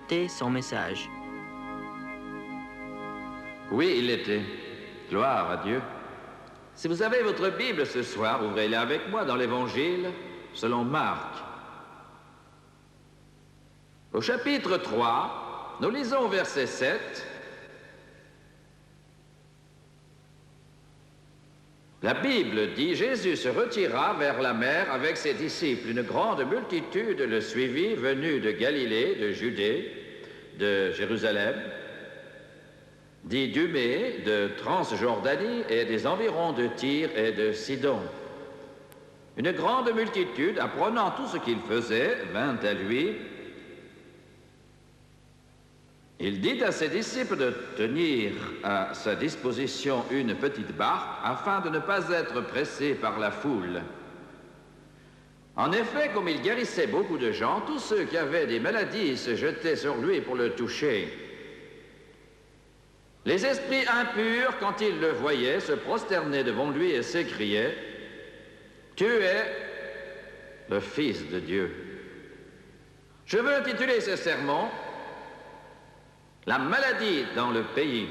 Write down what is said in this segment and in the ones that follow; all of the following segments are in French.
était son message. Oui, il l'était. Gloire à Dieu. Si vous avez votre Bible ce soir, ouvrez-la avec moi dans l'Évangile selon Marc. Au chapitre 3, nous lisons au verset 7. La Bible dit, Jésus se retira vers la mer avec ses disciples. Une grande multitude le suivit, venue de Galilée, de Judée, de Jérusalem, d'Idumée, de Transjordanie et des environs de Tyr et de Sidon. Une grande multitude, apprenant tout ce qu'il faisait, vint à lui. Il dit à ses disciples de tenir à sa disposition une petite barque afin de ne pas être pressés par la foule. En effet, comme il guérissait beaucoup de gens, tous ceux qui avaient des maladies se jetaient sur lui pour le toucher. Les esprits impurs, quand ils le voyaient, se prosternaient devant lui et s'écriaient, « Tu es le Fils de Dieu. » Je veux intituler ce sermon « La maladie dans le pays ».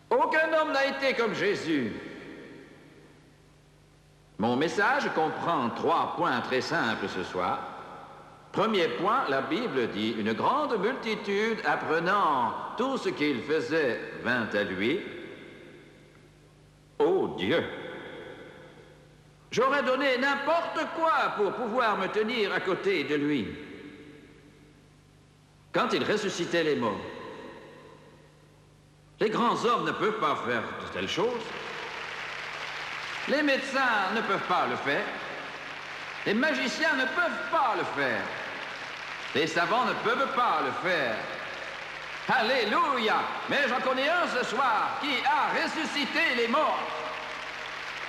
Aucun homme n'a été comme Jésus. Mon message comprend 3 points très simples ce soir. Premier point, la Bible dit, une grande multitude apprenant tout ce qu'il faisait vint à lui. Oh Dieu! J'aurais donné n'importe quoi pour pouvoir me tenir à côté de lui. Quand il ressuscitait les morts, les grands hommes ne peuvent pas faire de telles choses. Les médecins ne peuvent pas le faire. Les magiciens ne peuvent pas le faire. Les savants ne peuvent pas le faire. Alléluia! Mais j'en connais un ce soir qui a ressuscité les morts.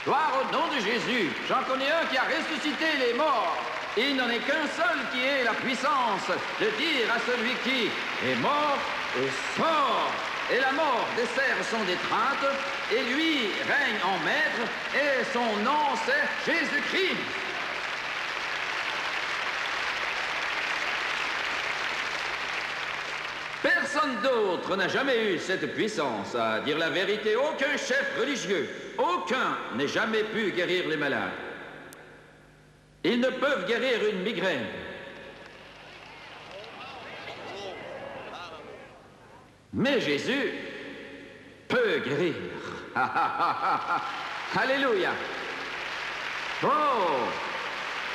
Gloire au nom de Jésus. J'en connais un qui a ressuscité les morts. Il n'en est qu'un seul qui ait la puissance de dire à celui qui est mort, sort. Et la mort desserre son étreinte, et lui règne en maître, et son nom c'est Jésus-Christ. Personne d'autre n'a jamais eu cette puissance. À dire la vérité, aucun chef religieux, aucun n'a jamais pu guérir les malades. Ils ne peuvent guérir une migraine. Mais Jésus peut guérir. Alléluia. Oh!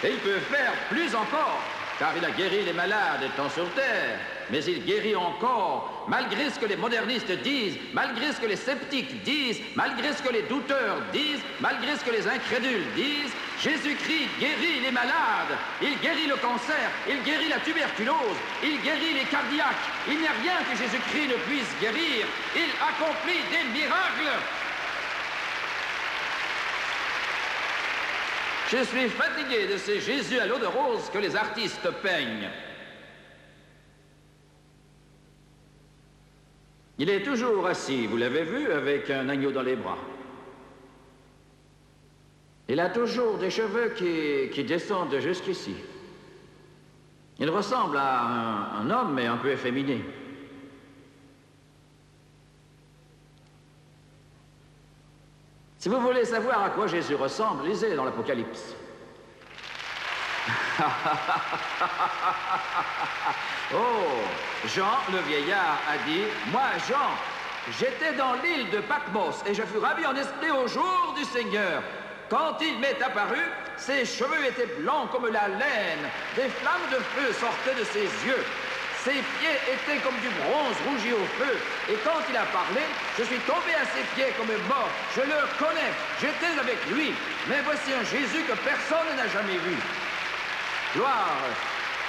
Et il peut faire plus encore, car il a guéri les malades étant sur terre. Mais il guérit encore, malgré ce que les modernistes disent, malgré ce que les sceptiques disent, malgré ce que les douteurs disent, malgré ce que les incrédules disent. Jésus-Christ guérit les malades, il guérit le cancer, il guérit la tuberculose, il guérit les cardiaques. Il n'y a rien que Jésus-Christ ne puisse guérir. Il accomplit des miracles. Je suis fatigué de ces Jésus à l'eau de rose que les artistes peignent. Il est toujours assis, vous l'avez vu, avec un agneau dans les bras. Il a toujours des cheveux qui descendent jusqu'ici. Il ressemble à un homme, mais un peu efféminé. Si vous voulez savoir à quoi Jésus ressemble, lisez dans l'Apocalypse. Oh, Jean, le vieillard, a dit, « Moi, Jean, j'étais dans l'île de Patmos et je fus ravi en esprit au jour du Seigneur. Quand il m'est apparu, ses cheveux étaient blancs comme la laine, des flammes de feu sortaient de ses yeux. Ses pieds étaient comme du bronze rougi au feu. Et quand il a parlé, je suis tombé à ses pieds comme mort. Je le connais, j'étais avec lui. Mais voici un Jésus que personne n'a jamais vu. Gloire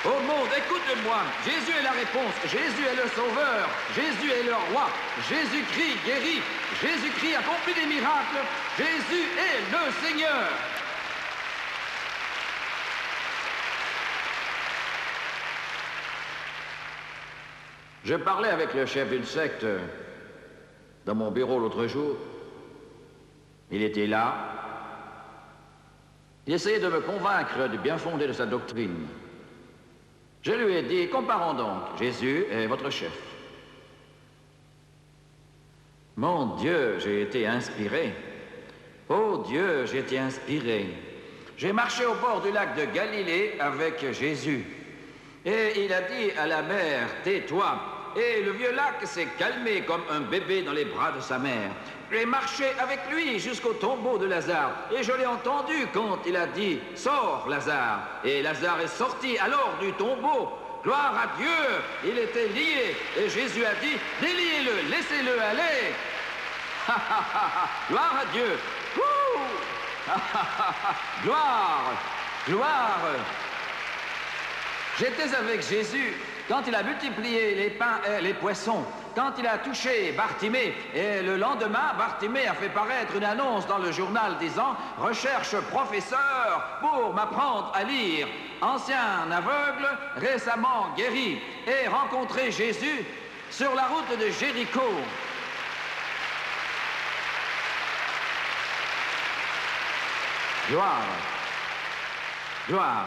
au monde, écoute-moi. Jésus est la réponse. Jésus est le sauveur. Jésus est le roi. Jésus-Christ guérit. Jésus-Christ accomplit des miracles. Jésus est le Seigneur. Je parlais avec le chef d'une secte dans mon bureau l'autre jour. Il était là. Il essayait de me convaincre du bien fondé de sa doctrine. Je lui ai dit, comparons donc, Jésus est votre chef. Mon Dieu, j'ai été inspiré. Oh Dieu, j'ai été inspiré. J'ai marché au bord du lac de Galilée avec Jésus. Et il a dit à la mer, tais-toi. Et le vieux lac s'est calmé comme un bébé dans les bras de sa mère. J'ai marché avec lui jusqu'au tombeau de Lazare. Et je l'ai entendu quand il a dit, sors Lazare. Et Lazare est sorti alors du tombeau. Gloire à Dieu, il était lié. Et Jésus a dit, déliez-le, laissez-le aller. Gloire à Dieu. Gloire, gloire. J'étais avec Jésus quand il a multiplié les pains et les poissons, quand il a touché Bartimée, et le lendemain, Bartimée a fait paraître une annonce dans le journal disant « Recherche professeur pour m'apprendre à lire. Ancien aveugle, récemment guéri, et rencontré Jésus sur la route de Jéricho. » Gloire, gloire.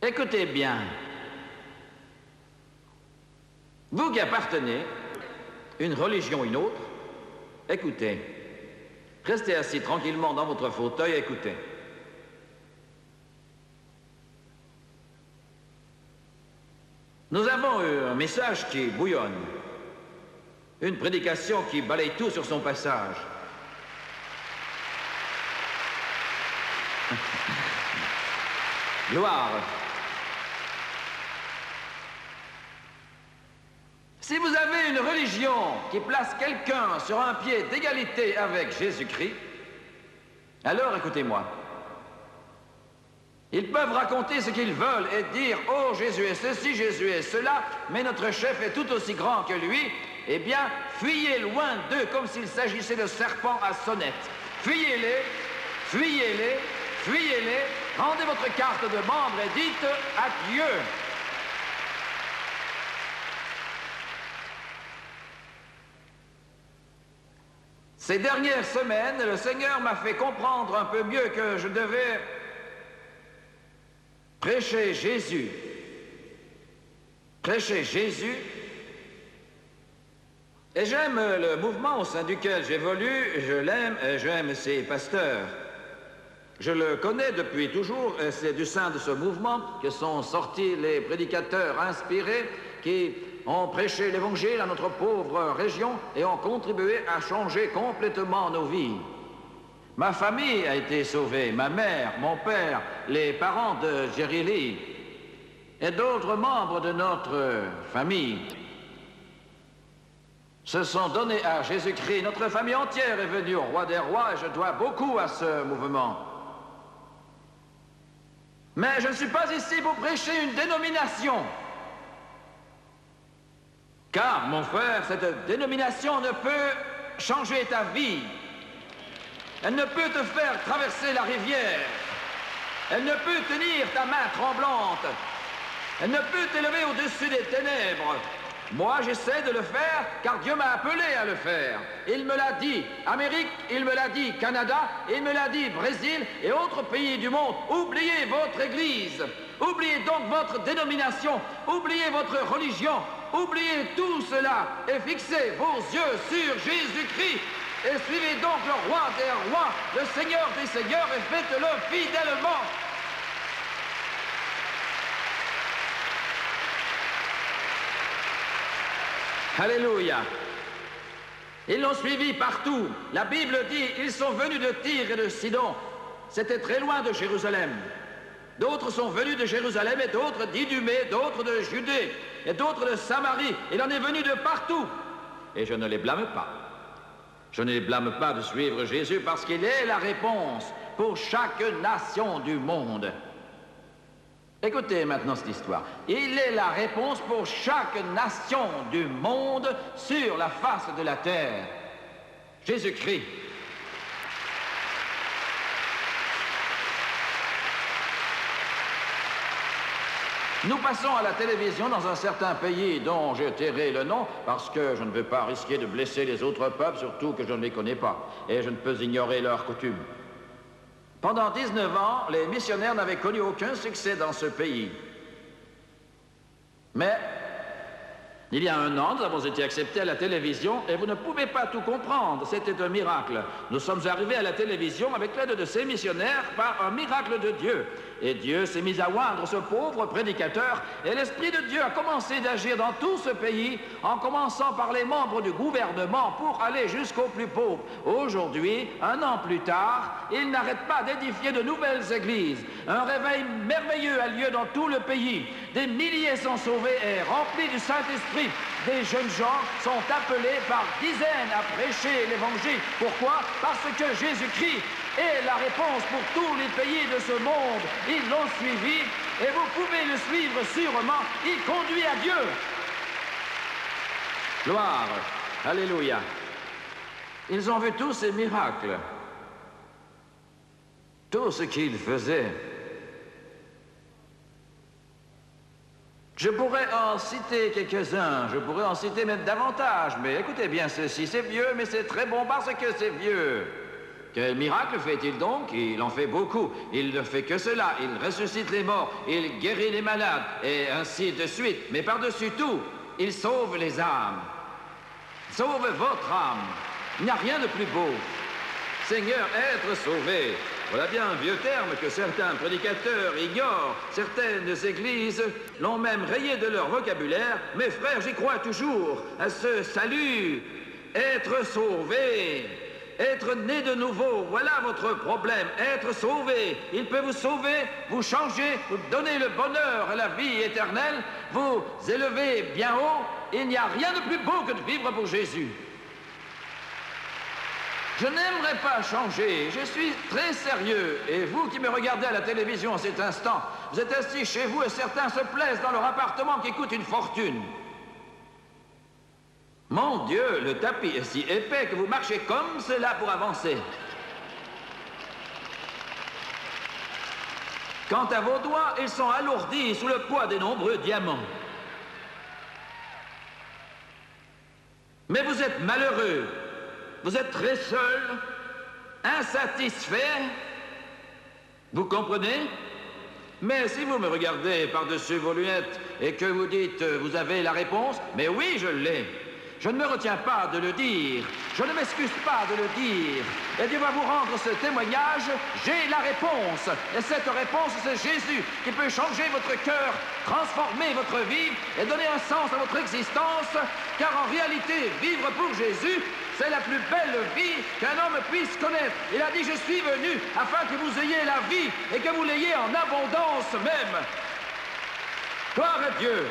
Écoutez bien. Vous qui appartenez, une religion ou une autre, écoutez. Restez assis tranquillement dans votre fauteuil et écoutez. Nous avons eu un message qui bouillonne. Une prédication qui balaye tout sur son passage. Gloire. Si vous avez une religion qui place quelqu'un sur un pied d'égalité avec Jésus-Christ, alors écoutez-moi. Ils peuvent raconter ce qu'ils veulent et dire « Oh, Jésus est ceci, Jésus est cela, mais notre chef est tout aussi grand que lui. » Eh bien, fuyez loin d'eux comme s'il s'agissait de serpents à sonnette. Fuyez-les, fuyez-les, fuyez-les, rendez votre carte de membre et dites adieu. Ces dernières semaines, le Seigneur m'a fait comprendre un peu mieux que je devais prêcher Jésus. Prêcher Jésus. Et j'aime le mouvement au sein duquel j'évolue, je l'aime et j'aime ses pasteurs. Je le connais depuis toujours, et c'est du sein de ce mouvement que sont sortis les prédicateurs inspirés qui ont prêché l'Évangile à notre pauvre région et ont contribué à changer complètement nos vies. Ma famille a été sauvée, ma mère, mon père, les parents de Jerry Lee et d'autres membres de notre famille se sont donnés à Jésus-Christ. Notre famille entière est venue au roi des rois et je dois beaucoup à ce mouvement. Mais je ne suis pas ici pour prêcher une dénomination. Car, mon frère, cette dénomination ne peut changer ta vie. Elle ne peut te faire traverser la rivière. Elle ne peut tenir ta main tremblante. Elle ne peut t'élever au-dessus des ténèbres. Moi, j'essaie de le faire car Dieu m'a appelé à le faire. Il me l'a dit Amérique, il me l'a dit Canada, il me l'a dit Brésil et autres pays du monde. Oubliez votre église. Oubliez donc votre dénomination. Oubliez votre religion. Oubliez tout cela et fixez vos yeux sur Jésus-Christ. Et suivez donc le roi des rois, le Seigneur des seigneurs et faites-le fidèlement. Alléluia. Ils l'ont suivi partout. La Bible dit, ils sont venus de Tyr et de Sidon. C'était très loin de Jérusalem. D'autres sont venus de Jérusalem et d'autres d'Idumée, d'autres de Judée et d'autres de Samarie. Il en est venu de partout. Et je ne les blâme pas. Je ne les blâme pas de suivre Jésus parce qu'il est la réponse pour chaque nation du monde. Écoutez maintenant cette histoire. Il est la réponse pour chaque nation du monde sur la face de la terre. Jésus-Christ. Nous passons à la télévision dans un certain pays dont j'ai tairé le nom parce que je ne veux pas risquer de blesser les autres peuples, surtout que je ne les connais pas, et je ne peux ignorer leurs coutumes. Pendant 19 ans, les missionnaires n'avaient connu aucun succès dans ce pays. Mais il y a 1 an, nous avons été acceptés à la télévision et vous ne pouvez pas tout comprendre. C'était un miracle. Nous sommes arrivés à la télévision avec l'aide de ces missionnaires par un miracle de Dieu. Et Dieu s'est mis à oindre ce pauvre prédicateur et l'Esprit de Dieu a commencé d'agir dans tout ce pays en commençant par les membres du gouvernement pour aller jusqu'aux plus pauvres. Aujourd'hui, 1 an plus tard, il n'arrête pas d'édifier de nouvelles églises. Un réveil merveilleux a lieu dans tout le pays. Des milliers sont sauvés et remplis du Saint-Esprit. Des jeunes gens sont appelés par dizaines à prêcher l'Évangile. Pourquoi? Parce que Jésus-Christ est la réponse pour tous les pays de ce monde. Ils l'ont suivi et vous pouvez le suivre sûrement. Il conduit à Dieu. Gloire. Alléluia. Ils ont vu tous ces miracles. Tout ce qu'il faisait. Je pourrais en citer quelques-uns, je pourrais en citer même davantage, mais écoutez bien ceci, c'est vieux, mais c'est très bon parce que c'est vieux. Quel miracle fait-il donc? Il en fait beaucoup. Il ne fait que cela, il ressuscite les morts, il guérit les malades, et ainsi de suite. Mais par-dessus tout, il sauve les âmes. Sauve votre âme. Il n'y a rien de plus beau. Seigneur, être sauvé. Voilà bien un vieux terme que certains prédicateurs ignorent. Certaines églises l'ont même rayé de leur vocabulaire. Mes frères, j'y crois toujours à ce salut. Être sauvé. Être né de nouveau, voilà votre problème. Être sauvé. Il peut vous sauver, vous changer, vous donner le bonheur et la vie éternelle, vous élever bien haut. Il n'y a rien de plus beau que de vivre pour Jésus. Je n'aimerais pas changer, je suis très sérieux. Et vous qui me regardez à la télévision en cet instant, vous êtes assis chez vous et certains se plaisent dans leur appartement qui coûte une fortune. Mon Dieu, le tapis est si épais que vous marchez comme cela pour avancer. Quant à vos doigts, ils sont alourdis sous le poids des nombreux diamants. Mais vous êtes malheureux. Vous êtes très seul, insatisfait. Vous comprenez? Mais si vous me regardez par-dessus vos lunettes et que vous dites « vous avez la réponse », mais oui, je l'ai. Je ne me retiens pas de le dire. Je ne m'excuse pas de le dire. Et Dieu va vous rendre ce témoignage. J'ai la réponse. Et cette réponse, c'est Jésus qui peut changer votre cœur, transformer votre vie et donner un sens à votre existence. Car en réalité, vivre pour Jésus, c'est la plus belle vie qu'un homme puisse connaître. Il a dit, je suis venu afin que vous ayez la vie et que vous l'ayez en abondance même. Gloire à Dieu.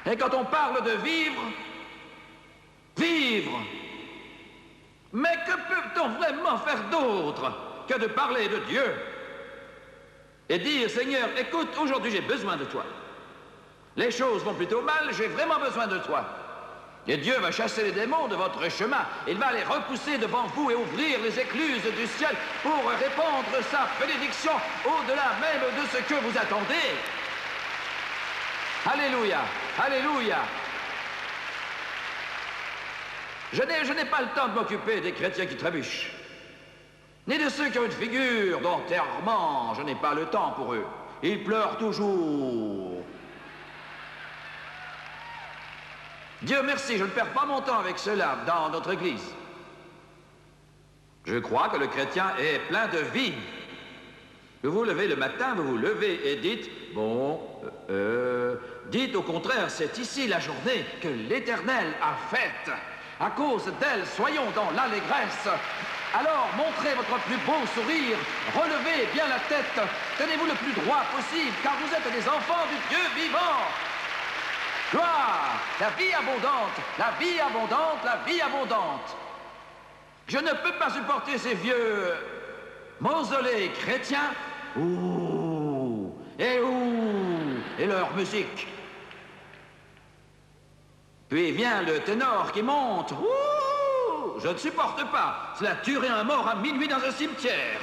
Et quand on parle de vivre, vivre. Mais que peut-on vraiment faire d'autre que de parler de Dieu et dire, Seigneur, écoute, aujourd'hui j'ai besoin de toi. Les choses vont plutôt mal, j'ai vraiment besoin de toi. Et Dieu va chasser les démons de votre chemin. Il va les repousser devant vous et ouvrir les écluses du ciel pour répandre sa bénédiction au-delà même de ce que vous attendez. Alléluia, alléluia. Je n'ai pas le temps de m'occuper des chrétiens qui trébuchent, ni de ceux qui ont une figure d'enterrement. Je n'ai pas le temps pour eux. Ils pleurent toujours. Dieu merci, je ne perds pas mon temps avec cela dans notre Église. Je crois que le chrétien est plein de vie. Vous vous levez le matin, vous vous levez et dites, dites au contraire, c'est ici la journée que l'Éternel a faite. À cause d'elle, soyons dans l'allégresse. Alors, montrez votre plus beau sourire, relevez bien la tête, tenez-vous le plus droit possible, car vous êtes des enfants du Dieu vivant. Gloire, la vie abondante, la vie abondante, la vie abondante. Je ne peux pas supporter ces vieux mausolées chrétiens. Ouh, et leur musique. Puis vient le ténor qui monte. Ouh, je ne supporte pas. Cela tuerait un mort à minuit dans un cimetière.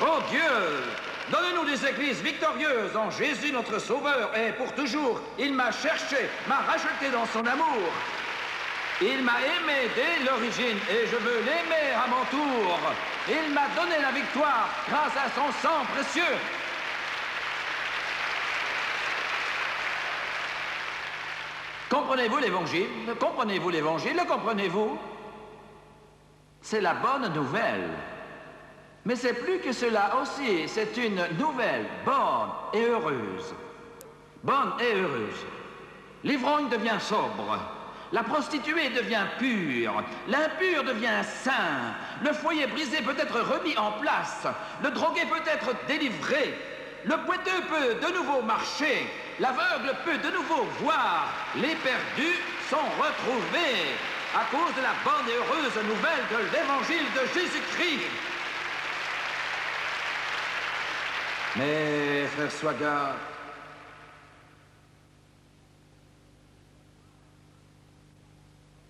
Oh Dieu, Donne-nous des églises victorieuses en Jésus notre Sauveur et pour toujours. Il m'a cherché, m'a racheté dans son amour. Il m'a aimé dès l'origine et je veux l'aimer à mon tour. Il m'a donné la victoire grâce à son sang précieux. Comprenez-vous l'Évangile? Comprenez-vous l'Évangile? Le comprenez-vous? C'est la bonne nouvelle. Mais c'est plus que cela aussi, c'est une nouvelle bonne et heureuse. Bonne et heureuse. L'ivrogne devient sobre. La prostituée devient pure. L'impur devient saint. Le foyer brisé peut être remis en place. Le drogué peut être délivré. Le boiteux peut de nouveau marcher. L'aveugle peut de nouveau voir. Les perdus sont retrouvés à cause de la bonne et heureuse nouvelle de l'Évangile de Jésus-Christ. Mais, frère Swaggart,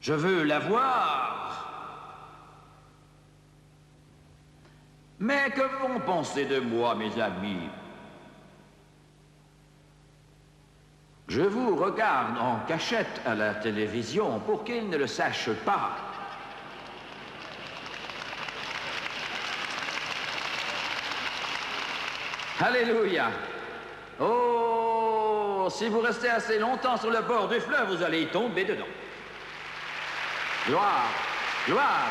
je veux la voir. Mais que vont penser de moi, mes amis? Je vous regarde en cachette à la télévision pour qu'ils ne le sachent pas. Alléluia. Oh, si vous restez assez longtemps sur le bord du fleuve, vous allez y tomber dedans. Gloire, gloire.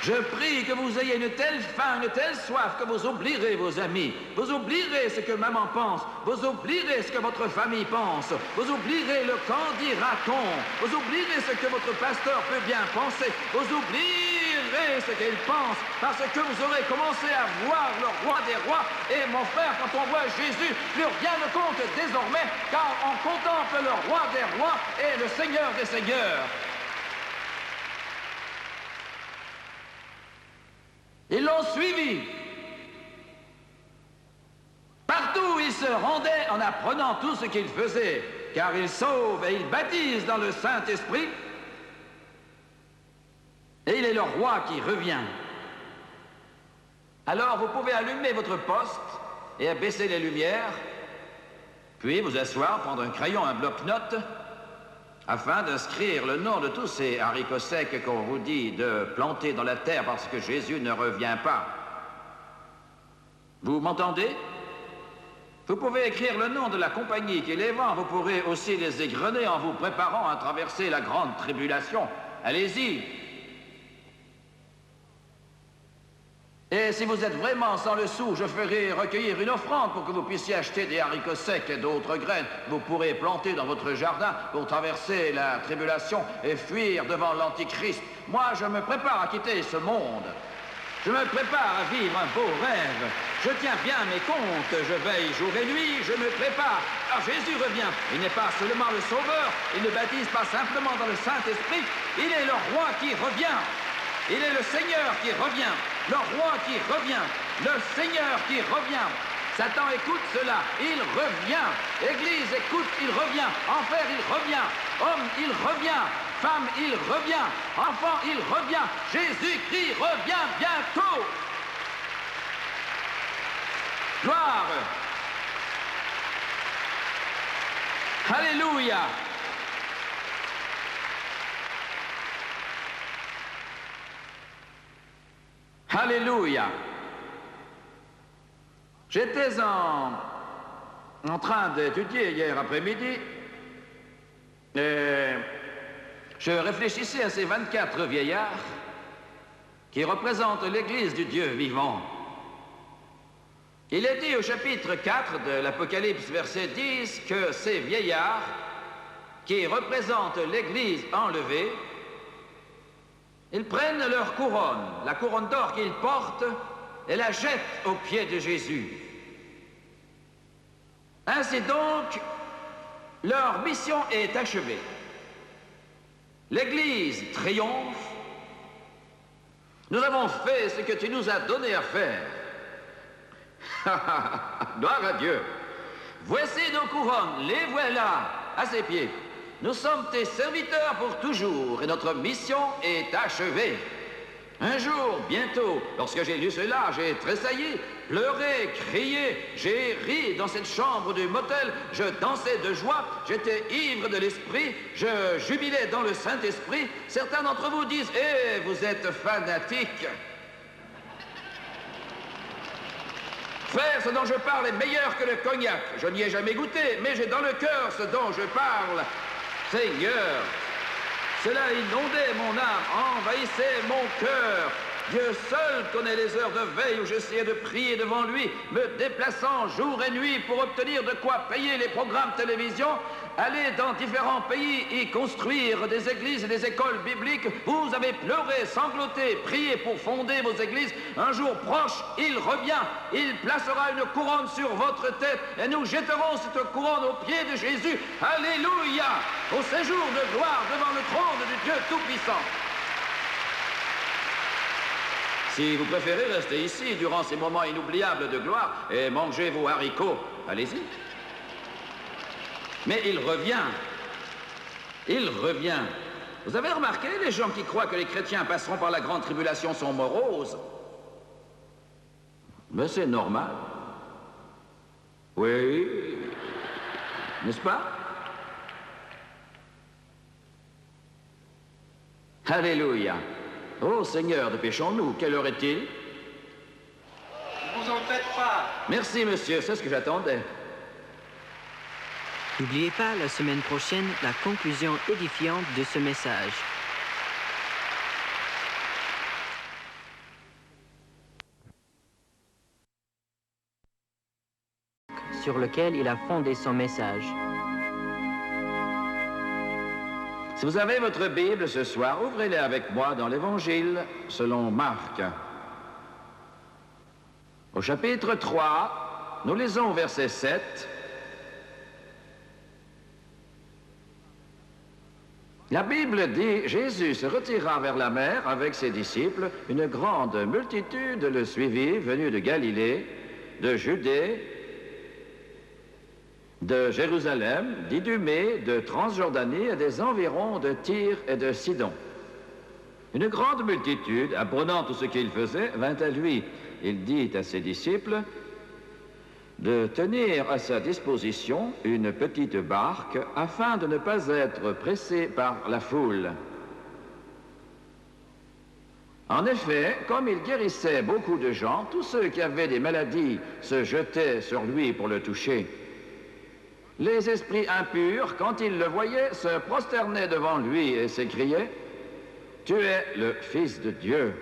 Je prie que vous ayez une telle faim, une telle soif que vous oublierez vos amis. Vous oublierez ce que maman pense. Vous oublierez ce que votre famille pense. Vous oublierez le qu'en dira-t-on. Vous oublierez ce que votre pasteur peut bien penser. Vous oublierez ce qu'il pense parce que vous aurez commencé à voir le roi des rois. Et mon frère, quand on voit Jésus, plus rien ne compte désormais car on contemple le roi des rois et le Seigneur des seigneurs. Ils l'ont suivi. Partout où il se rendait en apprenant tout ce qu'il faisait, car il sauve et il baptise dans le Saint-Esprit. Et il est le roi qui revient. Alors vous pouvez allumer votre poste et abaisser les lumières, puis vous asseoir, prendre un crayon, un bloc-notes, afin d'inscrire le nom de tous ces haricots secs qu'on vous dit de planter dans la terre parce que Jésus ne revient pas. Vous m'entendez? Vous pouvez écrire le nom de la compagnie qui les vend. Vous pourrez aussi les égrener en vous préparant à traverser la grande tribulation. Allez-y. Et si vous êtes vraiment sans le sou, je ferai recueillir une offrande pour que vous puissiez acheter des haricots secs et d'autres graines. Vous pourrez planter dans votre jardin pour traverser la tribulation et fuir devant l'Antichrist. Moi, je me prépare à quitter ce monde. Je me prépare à vivre un beau rêve. Je tiens bien mes comptes. Je veille jour et nuit. Je me prépare. Car Jésus revient. Il n'est pas seulement le Sauveur. Il ne baptise pas simplement dans le Saint-Esprit. Il est le roi qui revient. Il est le Seigneur qui revient, le roi qui revient, le Seigneur qui revient. Satan, écoute cela, il revient. Église, écoute, il revient. Enfer, il revient. Homme, il revient. Femme, il revient. Enfant, il revient. Jésus-Christ revient bientôt. Gloire. Alléluia. Alléluia. J'étais en train d'étudier hier après-midi et je réfléchissais à ces 24 vieillards qui représentent l'Église du Dieu vivant. Il est dit au chapitre 4 de l'Apocalypse, verset 10, que ces vieillards qui représentent l'Église enlevée, ils prennent leur couronne, la couronne d'or qu'ils portent, et la jettent aux pieds de Jésus. Ainsi donc, leur mission est achevée. L'Église triomphe. Nous avons fait ce que tu nous as donné à faire. Gloire à Dieu. Voici nos couronnes, les voilà à ses pieds. Nous sommes tes serviteurs pour toujours et notre mission est achevée. Un jour, bientôt, lorsque j'ai lu cela, j'ai tressailli, pleuré, crié, j'ai ri dans cette chambre du motel, je dansais de joie, j'étais ivre de l'esprit, je jubilais dans le Saint-Esprit. Certains d'entre vous disent « Eh, vous êtes fanatiques !» Frère, ce dont je parle est meilleur que le cognac. Je n'y ai jamais goûté, mais j'ai dans le cœur ce dont je parle. Seigneur, cela inondait mon âme, envahissait mon cœur. Dieu seul connaît les heures de veille où j'essayais de prier devant lui, me déplaçant jour et nuit pour obtenir de quoi payer les programmes télévision, aller dans différents pays y construire des églises et des écoles bibliques. Vous avez pleuré, sangloté, prié pour fonder vos églises. Un jour proche, il revient, il placera une couronne sur votre tête et nous jetterons cette couronne aux pieds de Jésus. Alléluia! Au séjour de gloire devant le trône du Dieu Tout-Puissant. Si vous préférez rester ici durant ces moments inoubliables de gloire et manger vos haricots, allez-y. Mais il revient. Il revient. Vous avez remarqué, les gens qui croient que les chrétiens passeront par la grande tribulation sont moroses? Mais c'est normal. Oui. N'est-ce pas? Alléluia. Oh Seigneur, dépêchons-nous. Quelle heure est-il? Ne vous en faites pas. Merci, monsieur. C'est ce que j'attendais. N'oubliez pas la semaine prochaine la conclusion édifiante de ce message. Sur lequel il a fondé son message. Si vous avez votre Bible ce soir, ouvrez-la avec moi dans l'Évangile selon Marc. Au chapitre 3, nous lisons au verset 7. La Bible dit, Jésus se retira vers la mer avec ses disciples. Une grande multitude le suivit, venue de Galilée, de Judée, de Jérusalem, d'Idumée, de Transjordanie et des environs de Tyr et de Sidon. Une grande multitude, apprenant tout ce qu'il faisait, vint à lui. Il dit à ses disciples de tenir à sa disposition une petite barque afin de ne pas être pressé par la foule. En effet, comme il guérissait beaucoup de gens, tous ceux qui avaient des maladies se jetaient sur lui pour le toucher. Les esprits impurs, quand ils le voyaient, se prosternaient devant lui et s'écriaient « Tu es le Fils de Dieu ».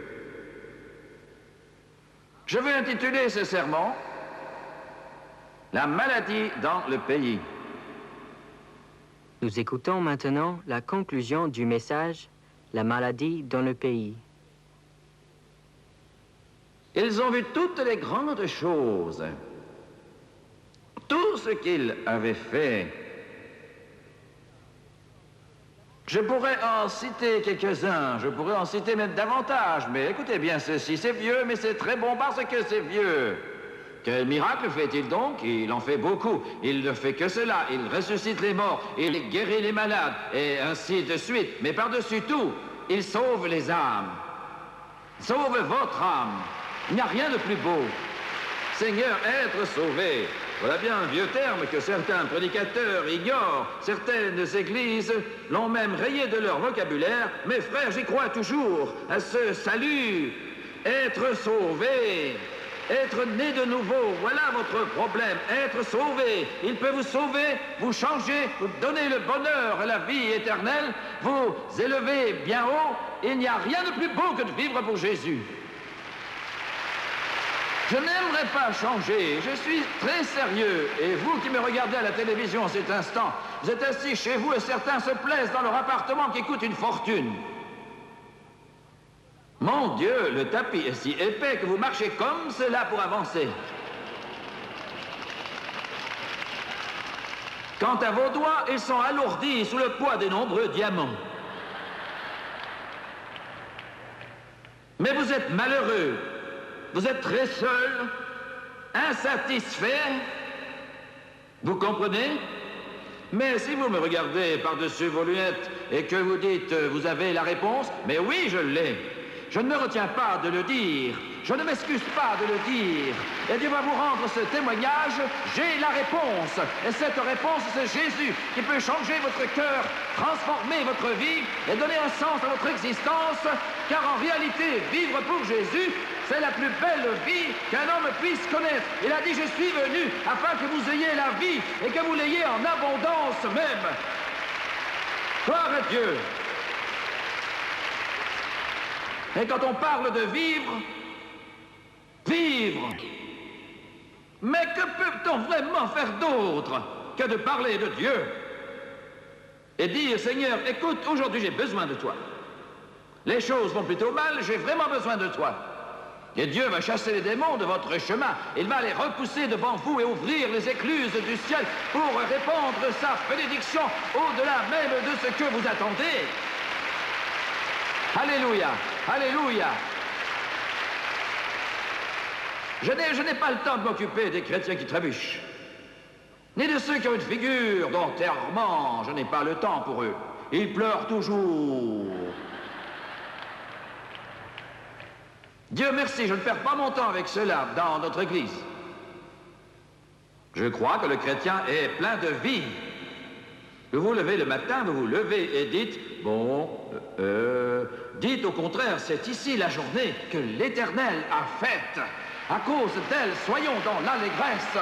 Je vais intituler ce sermon « La maladie dans le pays ». Nous écoutons maintenant la conclusion du message « La maladie dans le pays ». Ils ont vu toutes les grandes choses. Tout ce qu'il avait fait. Je pourrais en citer quelques-uns, je pourrais en citer même davantage, mais écoutez bien ceci, c'est vieux, mais c'est très bon parce que c'est vieux. Quel miracle fait-il donc? Il en fait beaucoup. Il ne fait que cela, il ressuscite les morts, il guérit les malades, et ainsi de suite. Mais par-dessus tout, il sauve les âmes. Sauve votre âme. Il n'y a rien de plus beau. Seigneur, être sauvé. Voilà bien un vieux terme que certains prédicateurs ignorent. Certaines églises l'ont même rayé de leur vocabulaire. Mais frères, j'y crois toujours à ce salut. Être sauvé, être né de nouveau, voilà votre problème. Être sauvé, il peut vous sauver, vous changer, vous donner le bonheur et la vie éternelle, vous élever bien haut. Il n'y a rien de plus beau que de vivre pour Jésus. Je n'aimerais pas changer, je suis très sérieux. Et vous qui me regardez à la télévision en cet instant, vous êtes assis chez vous et certains se plaisent dans leur appartement qui coûte une fortune. Mon Dieu, le tapis est si épais que vous marchez comme cela pour avancer. Quant à vos doigts, ils sont alourdis sous le poids des nombreux diamants. Mais vous êtes malheureux. Vous êtes très seul, insatisfait, vous comprenez? Mais si vous me regardez par-dessus vos lunettes et que vous dites « vous avez la réponse », mais oui, je l'ai. Je ne me retiens pas de le dire. Je ne m'excuse pas de le dire. Et Dieu va vous rendre ce témoignage. J'ai la réponse. Et cette réponse, c'est Jésus qui peut changer votre cœur, transformer votre vie et donner un sens à votre existence. Car en réalité, vivre pour Jésus, c'est la plus belle vie qu'un homme puisse connaître. Il a dit, je suis venu afin que vous ayez la vie et que vous l'ayez en abondance même. Gloire à Dieu. Et quand on parle de vivre, vivre. Mais que peut-on vraiment faire d'autre que de parler de Dieu et dire, Seigneur, écoute, aujourd'hui j'ai besoin de toi. Les choses vont plutôt mal, j'ai vraiment besoin de toi. Et Dieu va chasser les démons de votre chemin. Il va les repousser devant vous et ouvrir les écluses du ciel pour répandre sa bénédiction au-delà même de ce que vous attendez. Alléluia, alléluia. Je n'ai pas le temps de m'occuper des chrétiens qui trébuchent, ni de ceux qui ont une figure d'enterrement. Je n'ai pas le temps pour eux. Ils pleurent toujours. Dieu merci, je ne perds pas mon temps avec cela dans notre Église. Je crois que le chrétien est plein de vie. Vous vous levez le matin, vous vous levez et dites, dites au contraire, c'est ici la journée que l'Éternel a faite. À cause d'elle, soyons dans l'allégresse.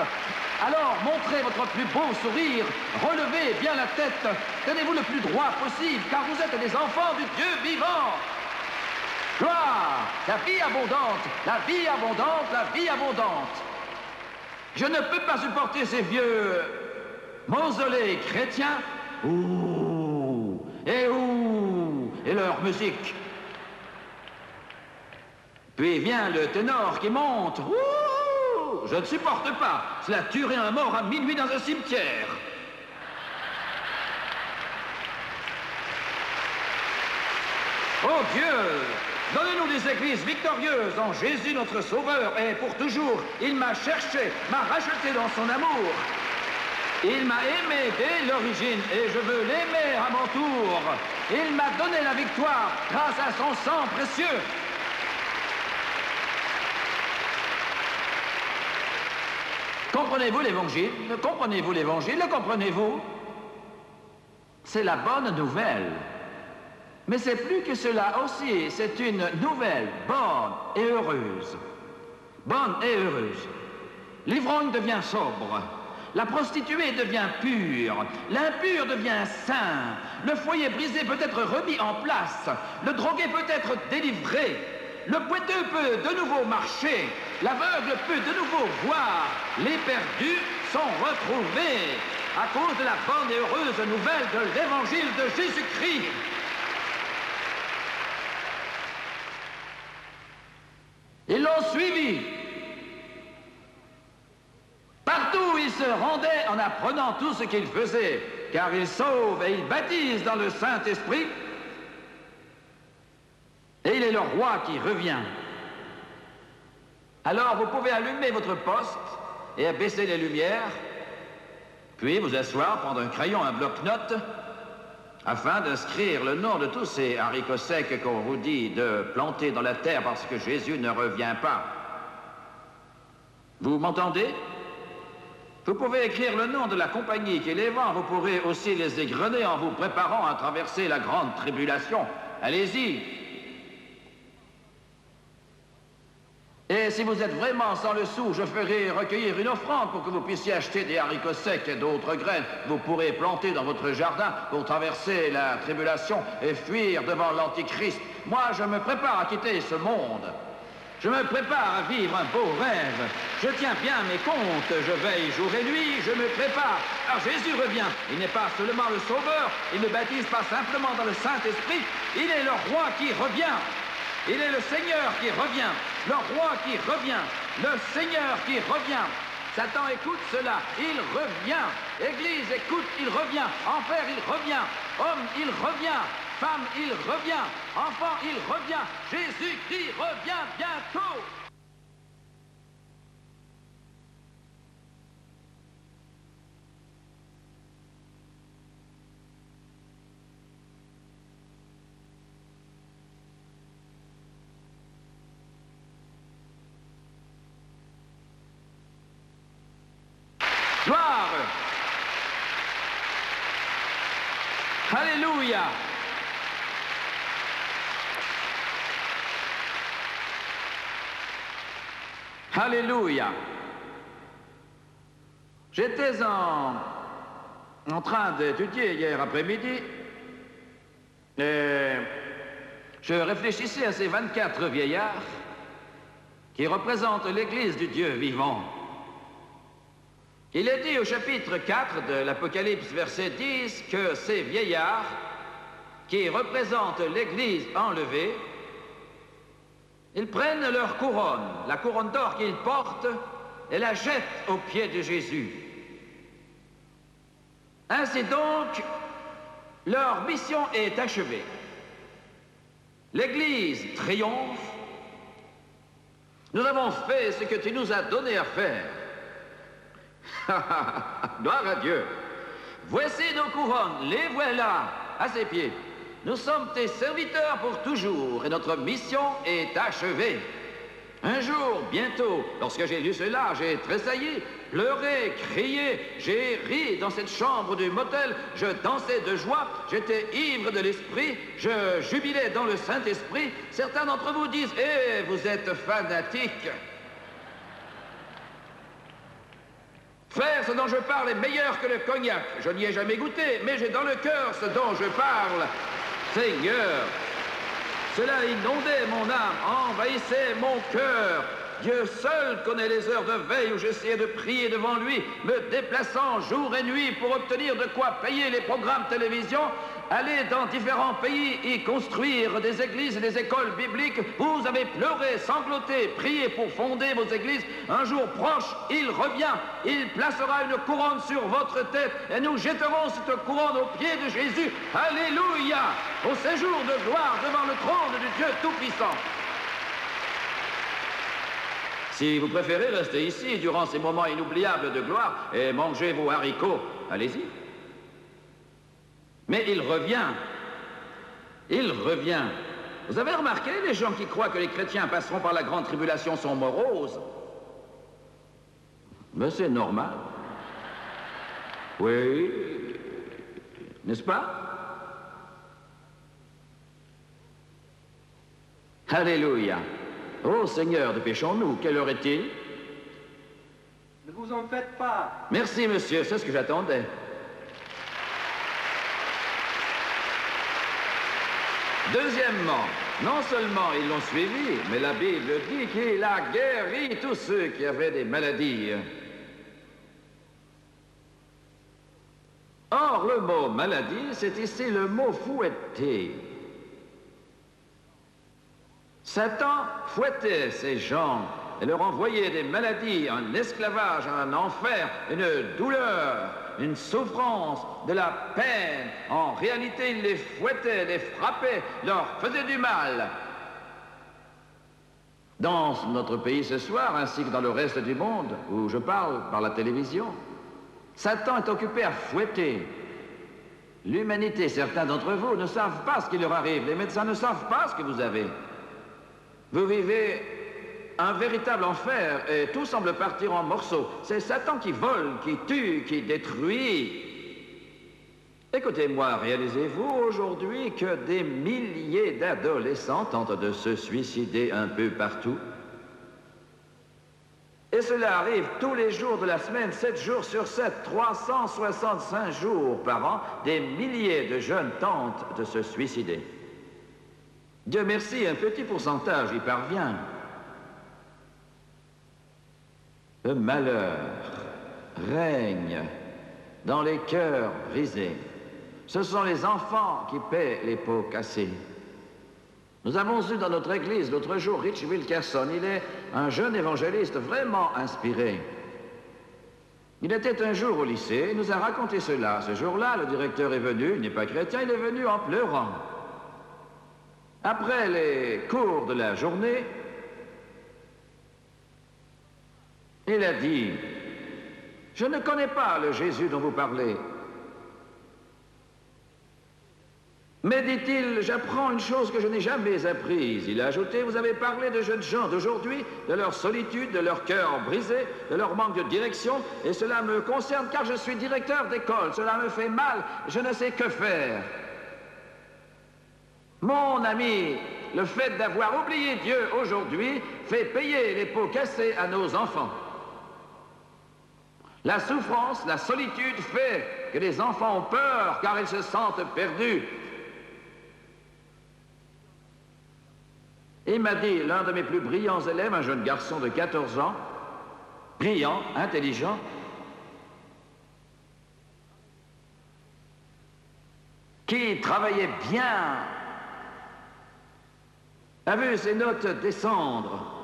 Alors, montrez votre plus beau sourire, relevez bien la tête, tenez-vous le plus droit possible, car vous êtes des enfants du Dieu vivant. Gloire, la vie abondante, la vie abondante, la vie abondante. Je ne peux pas supporter ces vieux mausolées chrétiens. Ouh, et leur musique. Puis vient le ténor qui monte. Ouh, je ne supporte pas. Cela tuerait un mort à minuit dans un cimetière. Oh Dieu, donne-nous des églises victorieuses en Jésus notre Sauveur et pour toujours. Il m'a cherché, m'a racheté dans son amour. Il m'a aimé dès l'origine et je veux l'aimer à mon tour. Il m'a donné la victoire grâce à son sang précieux. Comprenez-vous l'Évangile? Comprenez-vous l'Évangile? Le comprenez-vous? C'est la bonne nouvelle. Mais c'est plus que cela aussi, c'est une nouvelle bonne et heureuse. Bonne et heureuse. L'ivrogne devient sobre. La prostituée devient pure. L'impur devient saint. Le foyer brisé peut être remis en place. Le drogué peut être délivré. Le boiteux peut de nouveau marcher. L'aveugle peut de nouveau voir. Les perdus sont retrouvés à cause de la bonne et heureuse nouvelle de l'Évangile de Jésus-Christ. Ils l'ont suivi. Partout où il se rendait en apprenant tout ce qu'il faisait, car il sauve et il baptise dans le Saint-Esprit. Et il est le roi qui revient. Alors vous pouvez allumer votre poste et abaisser les lumières, puis vous asseoir, prendre un crayon, un bloc-notes, afin d'inscrire le nom de tous ces haricots secs qu'on vous dit de planter dans la terre parce que Jésus ne revient pas. Vous m'entendez? Vous pouvez écrire le nom de la compagnie qui les vend. Vous pourrez aussi les égrener en vous préparant à traverser la grande tribulation. Allez-y. Et si vous êtes vraiment sans le sou, je ferai recueillir une offrande pour que vous puissiez acheter des haricots secs et d'autres graines. Vous pourrez planter dans votre jardin pour traverser la tribulation et fuir devant l'Antichrist. Moi, je me prépare à quitter ce monde. Je me prépare à vivre un beau rêve. Je tiens bien mes comptes. Je veille jour et nuit. Je me prépare. Alors Jésus revient. Il n'est pas seulement le Sauveur. Il ne baptise pas simplement dans le Saint-Esprit. Il est le Roi qui revient. Il est le Seigneur qui revient. Le Roi qui revient. Le Seigneur qui revient. Satan écoute cela. Il revient. Église écoute. Il revient. Enfer, il revient. Homme, il revient. Femme, il revient. Enfant, il revient. Jésus-Christ revient bientôt. Gloire. Alléluia. Alléluia. J'étais en train d'étudier hier après-midi et je réfléchissais à ces 24 vieillards qui représentent l'Église du Dieu vivant. Il est dit au chapitre 4 de l'Apocalypse, verset 10, que ces vieillards qui représentent l'Église enlevée, ils prennent leur couronne, la couronne d'or qu'ils portent, et la jettent aux pieds de Jésus. Ainsi donc, leur mission est achevée. L'Église triomphe. Nous avons fait ce que tu nous as donné à faire. Gloire à Dieu. Voici nos couronnes, les voilà à ses pieds. Nous sommes tes serviteurs pour toujours et notre mission est achevée. Un jour, bientôt, lorsque j'ai lu cela, j'ai tressailli, pleuré, crié, j'ai ri dans cette chambre du motel, je dansais de joie, j'étais ivre de l'esprit, je jubilais dans le Saint-Esprit. Certains d'entre vous disent « Eh, vous êtes fanatiques !» Frère, ce dont je parle est meilleur que le cognac. Je n'y ai jamais goûté, mais j'ai dans le cœur ce dont je parle. Seigneur, cela inondait mon âme, envahissait mon cœur. Dieu seul connaît les heures de veille où j'essayais de prier devant lui, me déplaçant jour et nuit pour obtenir de quoi payer les programmes télévision, aller dans différents pays y construire des églises et des écoles bibliques. Vous avez pleuré, sangloté, prié pour fonder vos églises. Un jour proche, il revient, il placera une couronne sur votre tête et nous jetterons cette couronne aux pieds de Jésus. Alléluia! Au séjour de gloire devant le trône du Dieu Tout-Puissant. Si vous préférez rester ici durant ces moments inoubliables de gloire et manger vos haricots, allez-y. Mais il revient. Il revient. Vous avez remarqué, les gens qui croient que les chrétiens passeront par la grande tribulation sont moroses? Mais c'est normal. Oui. N'est-ce pas? Alléluia. Oh Seigneur, dépêchons-nous. Quelle heure est-il? Ne vous en faites pas. Merci, monsieur. C'est ce que j'attendais. Deuxièmement, non seulement ils l'ont suivi, mais la Bible dit qu'il a guéri tous ceux qui avaient des maladies. Or, le mot maladie, c'est ici le mot fouetter. Satan fouettait ces gens et leur envoyait des maladies, un esclavage, un enfer, une douleur, une souffrance, de la peine. En réalité, il les fouettait, les frappait, leur faisait du mal. Dans notre pays ce soir, ainsi que dans le reste du monde, où je parle par la télévision, Satan est occupé à fouetter l'humanité. Certains d'entre vous ne savent pas ce qui leur arrive. Les médecins ne savent pas ce que vous avez. Vous vivez un véritable enfer et tout semble partir en morceaux. C'est Satan qui vole, qui tue, qui détruit. Écoutez-moi, réalisez-vous aujourd'hui que des milliers d'adolescents tentent de se suicider un peu partout? Et cela arrive tous les jours de la semaine, 7 jours sur 7, 365 jours par an, des milliers de jeunes tentent de se suicider. Dieu merci, un petit pourcentage y parvient. Le malheur règne dans les cœurs brisés. Ce sont les enfants qui paient les pots cassés. Nous avons eu dans notre église l'autre jour Rich Wilkerson. Il est un jeune évangéliste vraiment inspiré. Il était un jour au lycée, il nous a raconté cela. Ce jour-là, le directeur est venu, il n'est pas chrétien, il est venu en pleurant. Après les cours de la journée, il a dit, « Je ne connais pas le Jésus dont vous parlez. Mais, dit-il, j'apprends une chose que je n'ai jamais apprise. Il a ajouté, vous avez parlé de jeunes gens d'aujourd'hui, de leur solitude, de leur cœur brisé, de leur manque de direction, et cela me concerne car je suis directeur d'école. Cela me fait mal, je ne sais que faire. Mon ami, le fait d'avoir oublié Dieu aujourd'hui fait payer les pots cassés à nos enfants. La souffrance, la solitude fait que les enfants ont peur car ils se sentent perdus. Il m'a dit, l'un de mes plus brillants élèves, un jeune garçon de 14 ans, brillant, intelligent, qui travaillait bien, a vu ses notes descendre.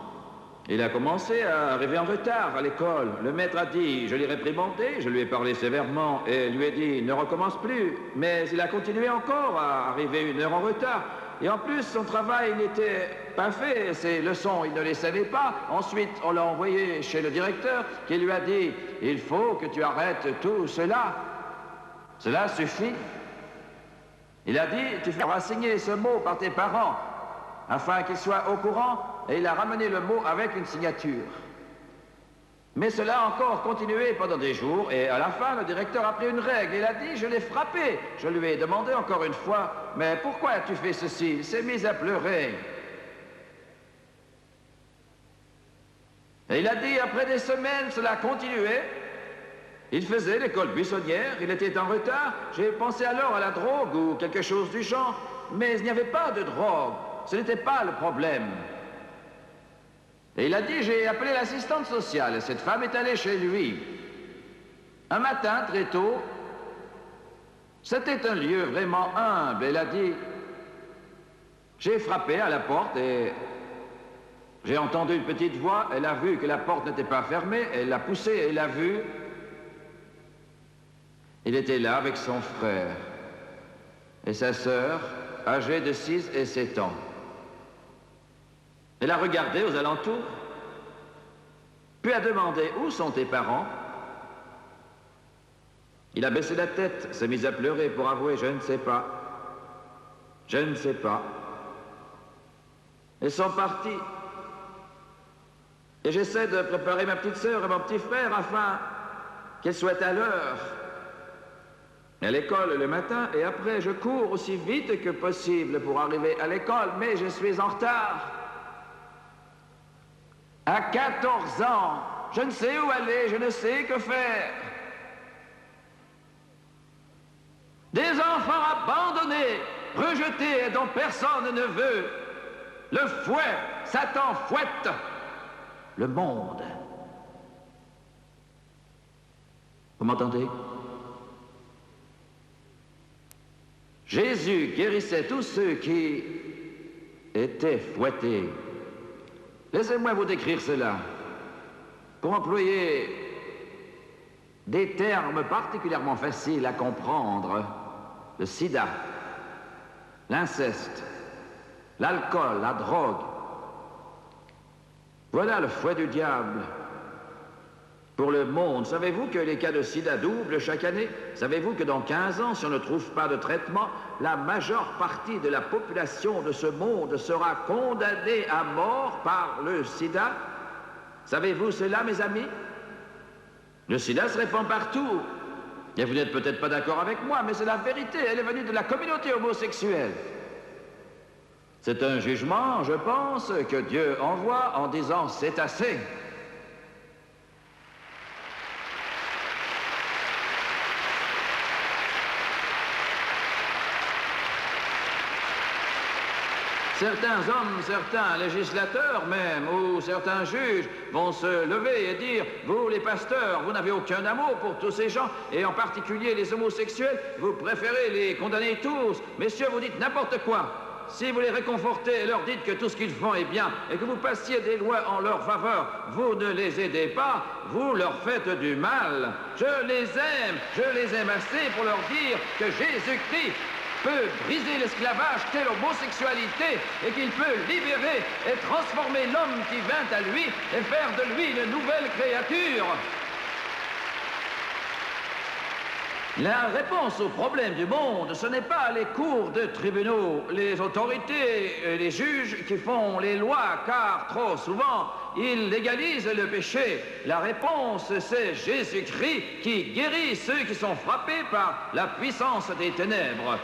Il a commencé à arriver en retard à l'école. Le maître a dit, je l'ai réprimandé, je lui ai parlé sévèrement et lui ai dit, ne recommence plus. Mais il a continué encore à arriver 1 heure en retard. Et en plus, son travail n'était pas fait, ses leçons, il ne les savait pas. Ensuite, on l'a envoyé chez le directeur qui lui a dit, il faut que tu arrêtes tout cela. Cela suffit. Il a dit, tu feras signer ce mot par tes parents afin qu'ils soient au courant, et il a ramené le mot avec une signature. Mais cela a encore continué pendant des jours, et à la fin, le directeur a pris une règle. Il a dit, je l'ai frappé. Je lui ai demandé encore une fois, mais pourquoi as-tu fait ceci? Il s'est mis à pleurer. Et il a dit, après des semaines, cela a continué. Il faisait l'école buissonnière, il était en retard. J'ai pensé alors à la drogue ou quelque chose du genre, mais il n'y avait pas de drogue. Ce n'était pas le problème. Et il a dit, j'ai appelé l'assistante sociale, et cette femme est allée chez lui. Un matin, très tôt, c'était un lieu vraiment humble. Elle a dit, j'ai frappé à la porte et j'ai entendu une petite voix. Elle a vu que la porte n'était pas fermée, elle l'a poussée, elle l'a vu. Il était là avec son frère et sa sœur, âgée de 6 et 7 ans. Elle a regardé aux alentours, puis a demandé « Où sont tes parents ?» Il a baissé la tête, s'est mis à pleurer pour avouer « Je ne sais pas. Je ne sais pas. » Ils sont partis. Et j'essaie de préparer ma petite sœur et mon petit frère afin qu'ils soient à l'heure. À l'école le matin, et après je cours aussi vite que possible pour arriver à l'école, mais je suis en retard. À 14 ans, je ne sais où aller, je ne sais que faire. Des enfants abandonnés, rejetés et dont personne ne veut. Le fouet, Satan fouette le monde. Vous m'entendez? Jésus guérissait tous ceux qui étaient fouettés. Laissez-moi vous décrire cela. Pour employer des termes particulièrement faciles à comprendre, le sida, l'inceste, l'alcool, la drogue. Voilà le fouet du diable pour le monde. Savez-vous que les cas de sida doublent chaque année? Savez-vous que dans 15 ans, si on ne trouve pas de traitement, la majeure partie de la population de ce monde sera condamnée à mort par le sida? Savez-vous cela, mes amis? Le sida se répand partout. Et vous n'êtes peut-être pas d'accord avec moi, mais c'est la vérité. Elle est venue de la communauté homosexuelle. C'est un jugement, je pense, que Dieu envoie en disant « c'est assez ». Certains hommes, certains législateurs même, ou certains juges vont se lever et dire « Vous, les pasteurs, vous n'avez aucun amour pour tous ces gens, et en particulier les homosexuels, vous préférez les condamner tous. Messieurs, vous dites n'importe quoi. Si vous les réconfortez et leur dites que tout ce qu'ils font est bien, et que vous passiez des lois en leur faveur, vous ne les aidez pas, vous leur faites du mal. Je les aime assez pour leur dire que Jésus-Christ peut briser l'esclavage qu'est l'homosexualité et qu'il peut libérer et transformer l'homme qui vint à lui et faire de lui une nouvelle créature. La réponse aux problèmes du monde, ce n'est pas les cours de tribunaux, les autorités et les juges qui font les lois, car trop souvent, ils légalisent le péché. La réponse, c'est Jésus-Christ qui guérit ceux qui sont frappés par la puissance des ténèbres.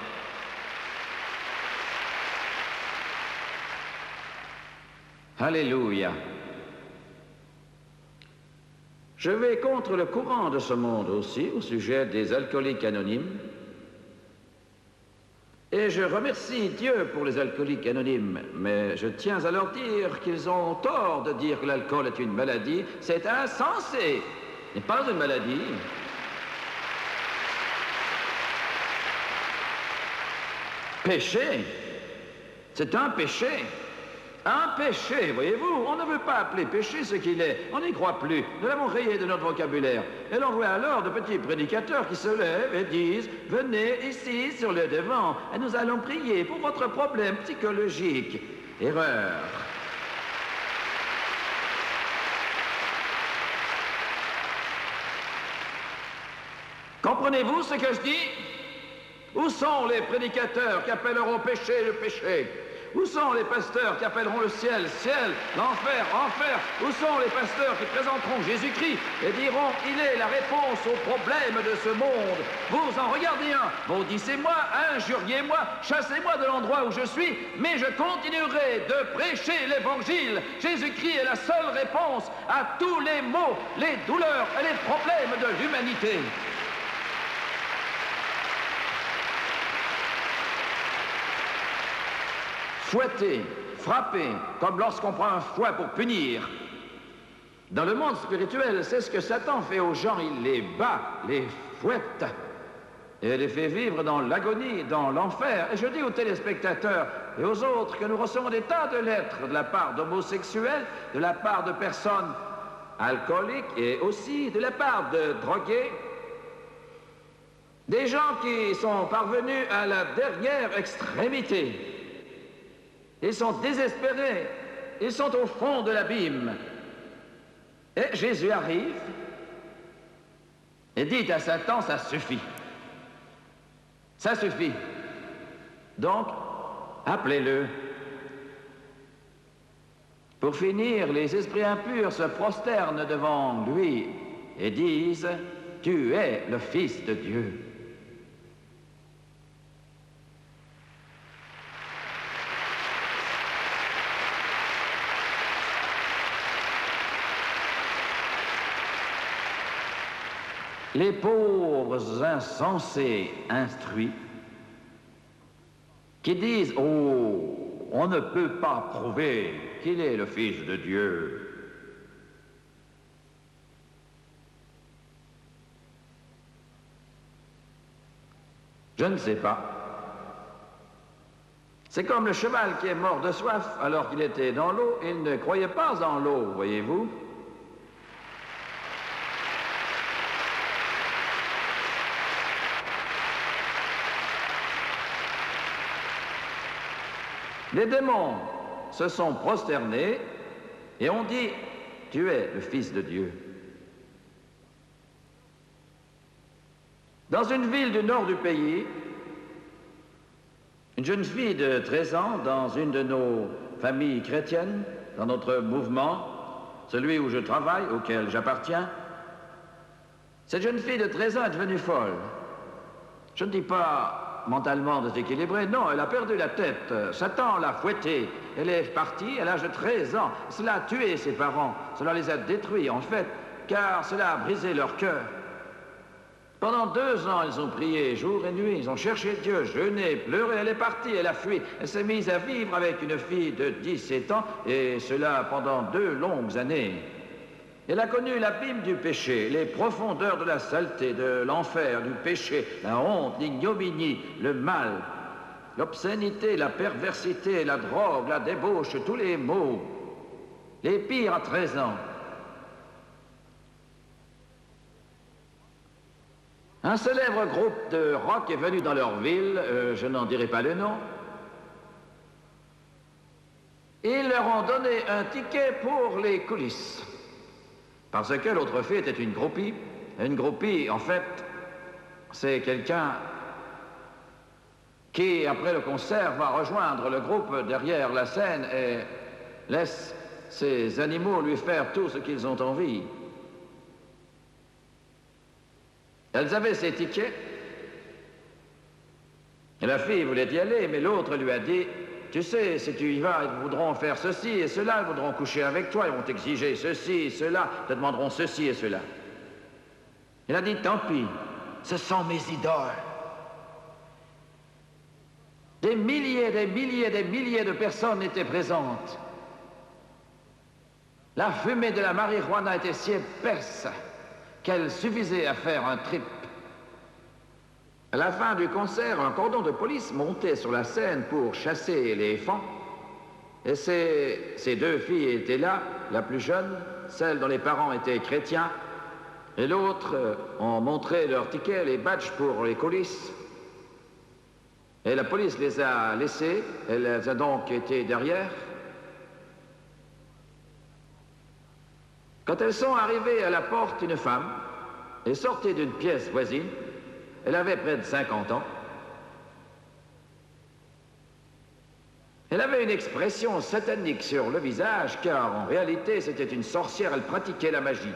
Alléluia. Je vais contre le courant de ce monde aussi, au sujet des alcooliques anonymes. Et je remercie Dieu pour les alcooliques anonymes, mais je tiens à leur dire qu'ils ont tort de dire que l'alcool est une maladie. C'est insensé. Ce n'est pas une maladie. Péché. C'est un péché. Un péché, voyez-vous, on ne veut pas appeler péché ce qu'il est, on n'y croit plus, nous l'avons rayé de notre vocabulaire. Et l'on voit alors de petits prédicateurs qui se lèvent et disent « Venez ici sur le devant et nous allons prier pour votre problème psychologique. » Erreur. Comprenez-vous ce que je dis? Où sont les prédicateurs qui appelleront péché le péché? Où sont les pasteurs qui appelleront le ciel, ciel, l'enfer, enfer? Où sont les pasteurs qui présenteront Jésus-Christ et diront, il est la réponse aux problèmes de ce monde? Vous en regardez un, maudissez-moi, injuriez-moi, chassez-moi de l'endroit où je suis, mais je continuerai de prêcher l'évangile. Jésus-Christ est la seule réponse à tous les maux, les douleurs et les problèmes de l'humanité. Fouetter, frapper, comme lorsqu'on prend un fouet pour punir. Dans le monde spirituel, c'est ce que Satan fait aux gens. Il les bat, les fouette, et les fait vivre dans l'agonie, dans l'enfer. Et je dis aux téléspectateurs et aux autres que nous recevons des tas de lettres de la part d'homosexuels, de la part de personnes alcooliques et aussi de la part de drogués. Des gens qui sont parvenus à la dernière extrémité. Ils sont désespérés, ils sont au fond de l'abîme. Et Jésus arrive et dit à Satan, ça suffit. Ça suffit. Donc, appelez-le. Pour finir, les esprits impurs se prosternent devant lui et disent, tu es le Fils de Dieu. Les pauvres insensés instruits qui disent « Oh, on ne peut pas prouver qu'il est le Fils de Dieu. » Je ne sais pas. C'est comme le cheval qui est mort de soif alors qu'il était dans l'eau. Il ne croyait pas en l'eau, voyez-vous. Les démons se sont prosternés et ont dit « Tu es le Fils de Dieu ». Dans une ville du nord du pays, une jeune fille de 13 ans, dans une de nos familles chrétiennes, dans notre mouvement, celui où je travaille, auquel j'appartiens, cette jeune fille de 13 ans est devenue folle. Je ne dis pas mentalement déséquilibrée, non, elle a perdu la tête. Satan l'a fouettée. Elle est partie à l'âge de 13 ans. Cela a tué ses parents. Cela les a détruits, en fait, car cela a brisé leur cœur. Pendant 2 ans, ils ont prié jour et nuit. Ils ont cherché Dieu, jeûné, pleuré. Elle est partie, elle a fui. Elle s'est mise à vivre avec une fille de 17 ans, et cela pendant 2 longues années. Elle a connu l'abîme du péché, les profondeurs de la saleté, de l'enfer, du péché, la honte, l'ignominie, le mal, l'obscénité, la perversité, la drogue, la débauche, tous les maux, les pires à 13 ans. Un célèbre groupe de rock est venu dans leur ville, je n'en dirai pas le nom. Ils leur ont donné un ticket pour les coulisses. Parce que l'autre fille était une groupie, en fait, c'est quelqu'un qui, après le concert, va rejoindre le groupe derrière la scène et laisse ces animaux lui faire tout ce qu'ils ont envie. Elles avaient ses tickets. Et la fille voulait y aller, mais l'autre lui a dit, tu sais, si tu y vas, ils voudront faire ceci et cela, ils voudront coucher avec toi, ils vont t'exiger ceci et cela, te demanderont ceci et cela. Il a dit, tant pis, ce sont mes idoles. Des milliers, des milliers, des milliers de personnes étaient présentes. La fumée de la marijuana était si épaisse qu'elle suffisait à faire un trip. À la fin du concert, un cordon de police montait sur la scène pour chasser les éléphants. Et ces deux filles étaient là, la plus jeune, celle dont les parents étaient chrétiens, et l'autre ont montré leurs tickets, les badges pour les coulisses. Et la police les a laissées, elles ont donc été derrière. Quand elles sont arrivées à la porte, une femme est sortie d'une pièce voisine. Elle avait près de 50 ans. Elle avait une expression satanique sur le visage, car en réalité, c'était une sorcière, elle pratiquait la magie.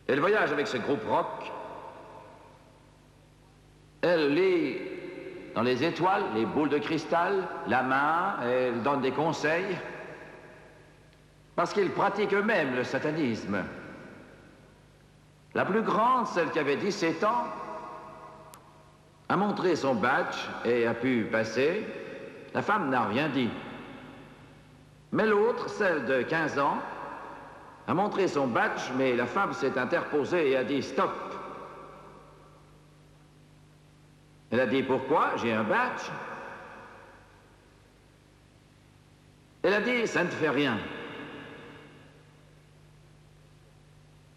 Elle voyage avec ce groupe rock. Elle lit dans les étoiles, les boules de cristal, la main, elle donne des conseils, parce qu'ils pratiquent eux-mêmes le satanisme. La plus grande, celle qui avait 17 ans, a montré son badge et a pu passer. La femme n'a rien dit. Mais l'autre, celle de 15 ans, a montré son badge, mais la femme s'est interposée et a dit « Stop ». Elle a dit « Pourquoi? J'ai un badge ». Elle a dit « Ça ne te fait rien ».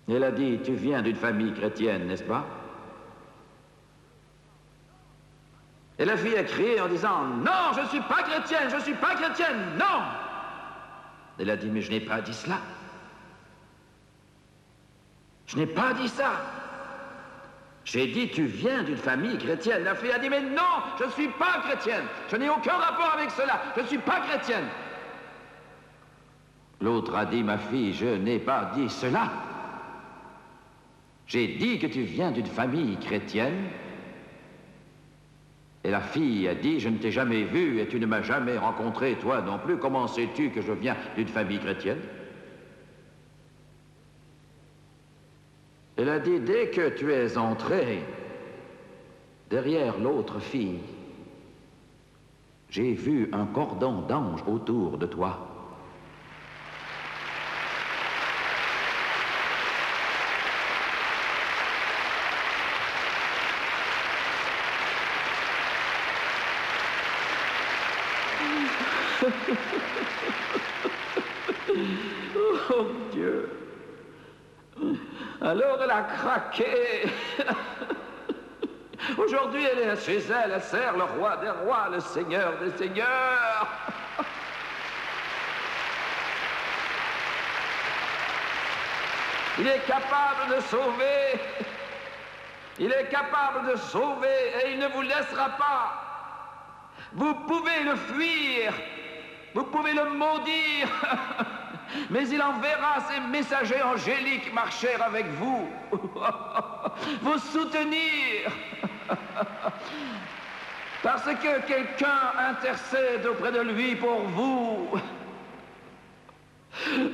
Elle a dit, tu viens d'une famille chrétienne, n'est-ce pas? Et la fille a crié en disant, non, je ne suis pas chrétienne, je ne suis pas chrétienne, non! Elle a dit, mais je n'ai pas dit cela. Je n'ai pas dit ça. J'ai dit, tu viens d'une famille chrétienne. La fille a dit, mais non, je ne suis pas chrétienne. Je n'ai aucun rapport avec cela. Je ne suis pas chrétienne. L'autre a dit, ma fille, je n'ai pas dit cela. J'ai dit que tu viens d'une famille chrétienne. Et la fille a dit, je ne t'ai jamais vu et tu ne m'as jamais rencontré, toi non plus. Comment sais-tu que je viens d'une famille chrétienne? Elle a dit, dès que tu es entré derrière l'autre fille, j'ai vu un cordon d'anges autour de toi. Oh Dieu! Alors elle a craqué. Aujourd'hui, elle est chez elle, elle sert le roi des rois, le seigneur des seigneurs. Il est capable de sauver. Il est capable de sauver et il ne vous laissera pas. Vous pouvez le fuir. Vous pouvez le maudire. Mais il enverra ses messagers angéliques marcher avec vous, vous soutenir, parce que quelqu'un intercède auprès de lui pour vous.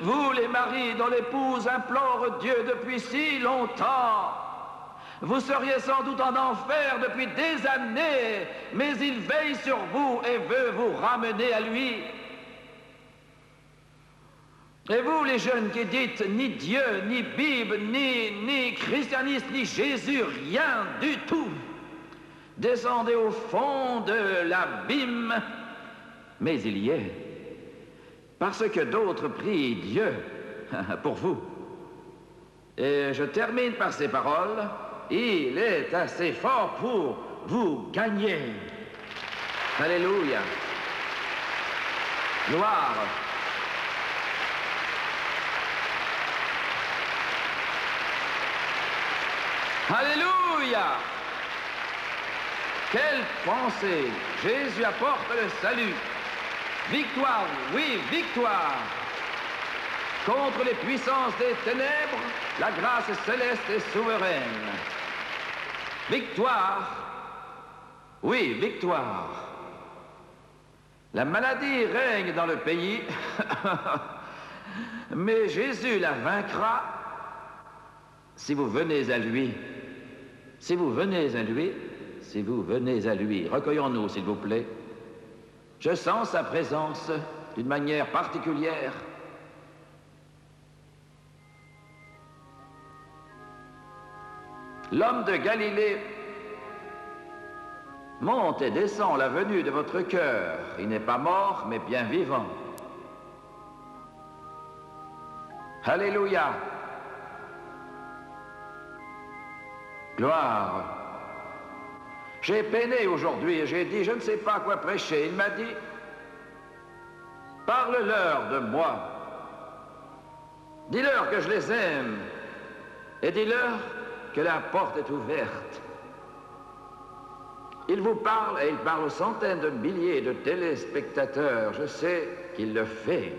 Vous, les maris dont l'épouse implore Dieu depuis si longtemps, vous seriez sans doute en enfer depuis des années, mais il veille sur vous et veut vous ramener à lui. Et vous, les jeunes qui dites ni Dieu, ni Bible, ni christianisme, ni Jésus, rien du tout, descendez au fond de l'abîme, mais il y est, parce que d'autres prient Dieu pour vous. Et je termine par ces paroles, il est assez fort pour vous gagner. Alléluia. Gloire. Alléluia! Quelle pensée! Jésus apporte le salut. Victoire, oui, victoire! Contre les puissances des ténèbres, la grâce céleste est souveraine. Victoire, oui, victoire. La maladie règne dans le pays, mais Jésus la vaincra si vous venez à lui. Si vous venez à lui, si vous venez à lui. Recueillons-nous, s'il vous plaît. Je sens sa présence d'une manière particulière. L'homme de Galilée monte et descend la venue de votre cœur. Il n'est pas mort, mais bien vivant. Alléluia. Gloire. J'ai peiné aujourd'hui et j'ai dit, je ne sais pas quoi prêcher. Il m'a dit, parle-leur de moi. Dis-leur que je les aime. Et dis-leur que la porte est ouverte. Il vous parle et il parle aux centaines de milliers de téléspectateurs. Je sais qu'il le fait.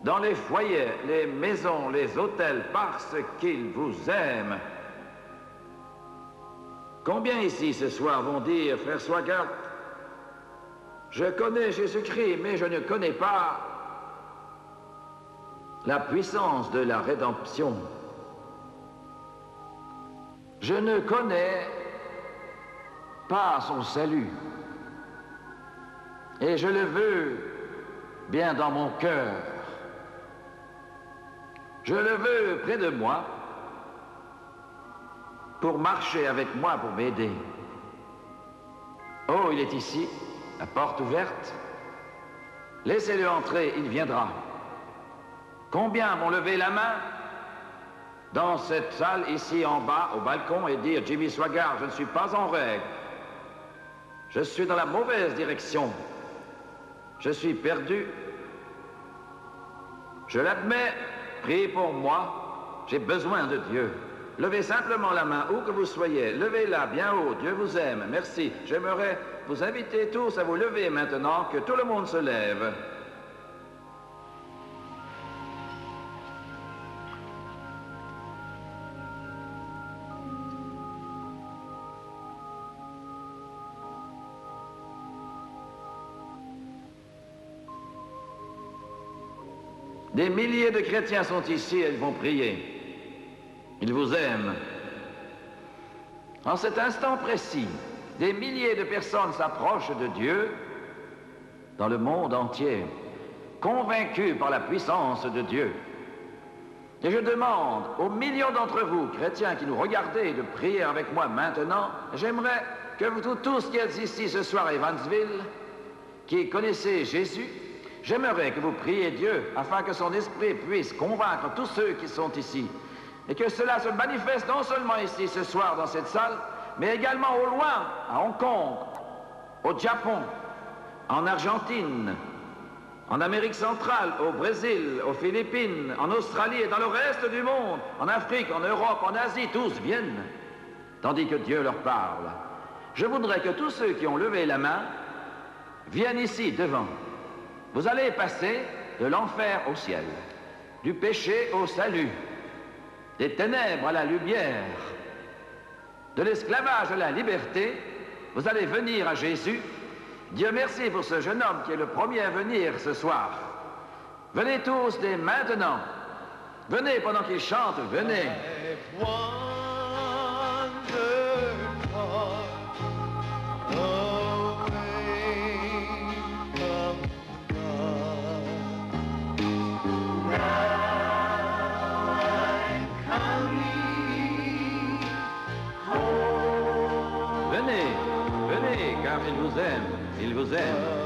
Dans les foyers, les maisons, les hôtels, parce qu'il vous aime. Combien ici ce soir vont dire, frère Swaggart, je connais Jésus-Christ, mais je ne connais pas la puissance de la rédemption. Je ne connais pas son salut. Et je le veux bien dans mon cœur. Je le veux près de moi pour marcher avec moi, pour m'aider. Oh, il est ici, la porte ouverte. Laissez-le entrer, il viendra. Combien vont lever la main dans cette salle, ici en bas, au balcon, et dire, Jimmy Swaggart, je ne suis pas en règle. Je suis dans la mauvaise direction. Je suis perdu. Je l'admets, priez pour moi, j'ai besoin de Dieu. Levez simplement la main, où que vous soyez, levez-la bien haut, Dieu vous aime, merci. J'aimerais vous inviter tous à vous lever maintenant, que tout le monde se lève. Des milliers de chrétiens sont ici et ils vont prier. Ils vous aiment. En cet instant précis, des milliers de personnes s'approchent de Dieu dans le monde entier, convaincus par la puissance de Dieu. Et je demande aux millions d'entre vous, chrétiens qui nous regardez, de prier avec moi maintenant. J'aimerais que vous tous qui êtes ici ce soir à Evansville, qui connaissez Jésus, j'aimerais que vous priez Dieu afin que son esprit puisse convaincre tous ceux qui sont ici. Et que cela se manifeste non seulement ici ce soir dans cette salle, mais également au loin, à Hong Kong, au Japon, en Argentine, en Amérique centrale, au Brésil, aux Philippines, en Australie et dans le reste du monde, en Afrique, en Europe, en Asie, tous viennent, tandis que Dieu leur parle. Je voudrais que tous ceux qui ont levé la main viennent ici devant. Vous allez passer de l'enfer au ciel, du péché au salut, des ténèbres à la lumière, de l'esclavage à la liberté. Vous allez venir à Jésus. Dieu merci pour ce jeune homme qui est le premier à venir ce soir. Venez tous dès maintenant. Venez pendant qu'il chante, venez. Car il vous aime, il vous aime.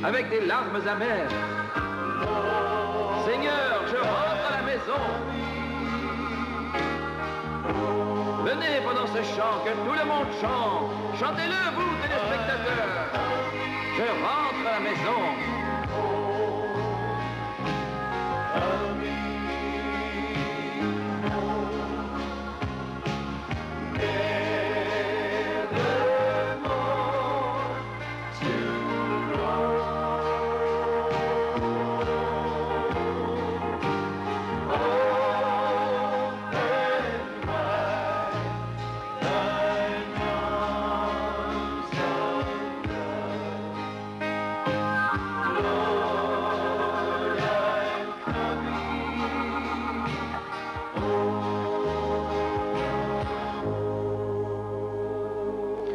avec des larmes amères. Seigneur, je rentre à la maison. Venez pendant ce chant, que tout le monde chante. Chantez-le, vous, téléspectateurs. Je rentre à la maison.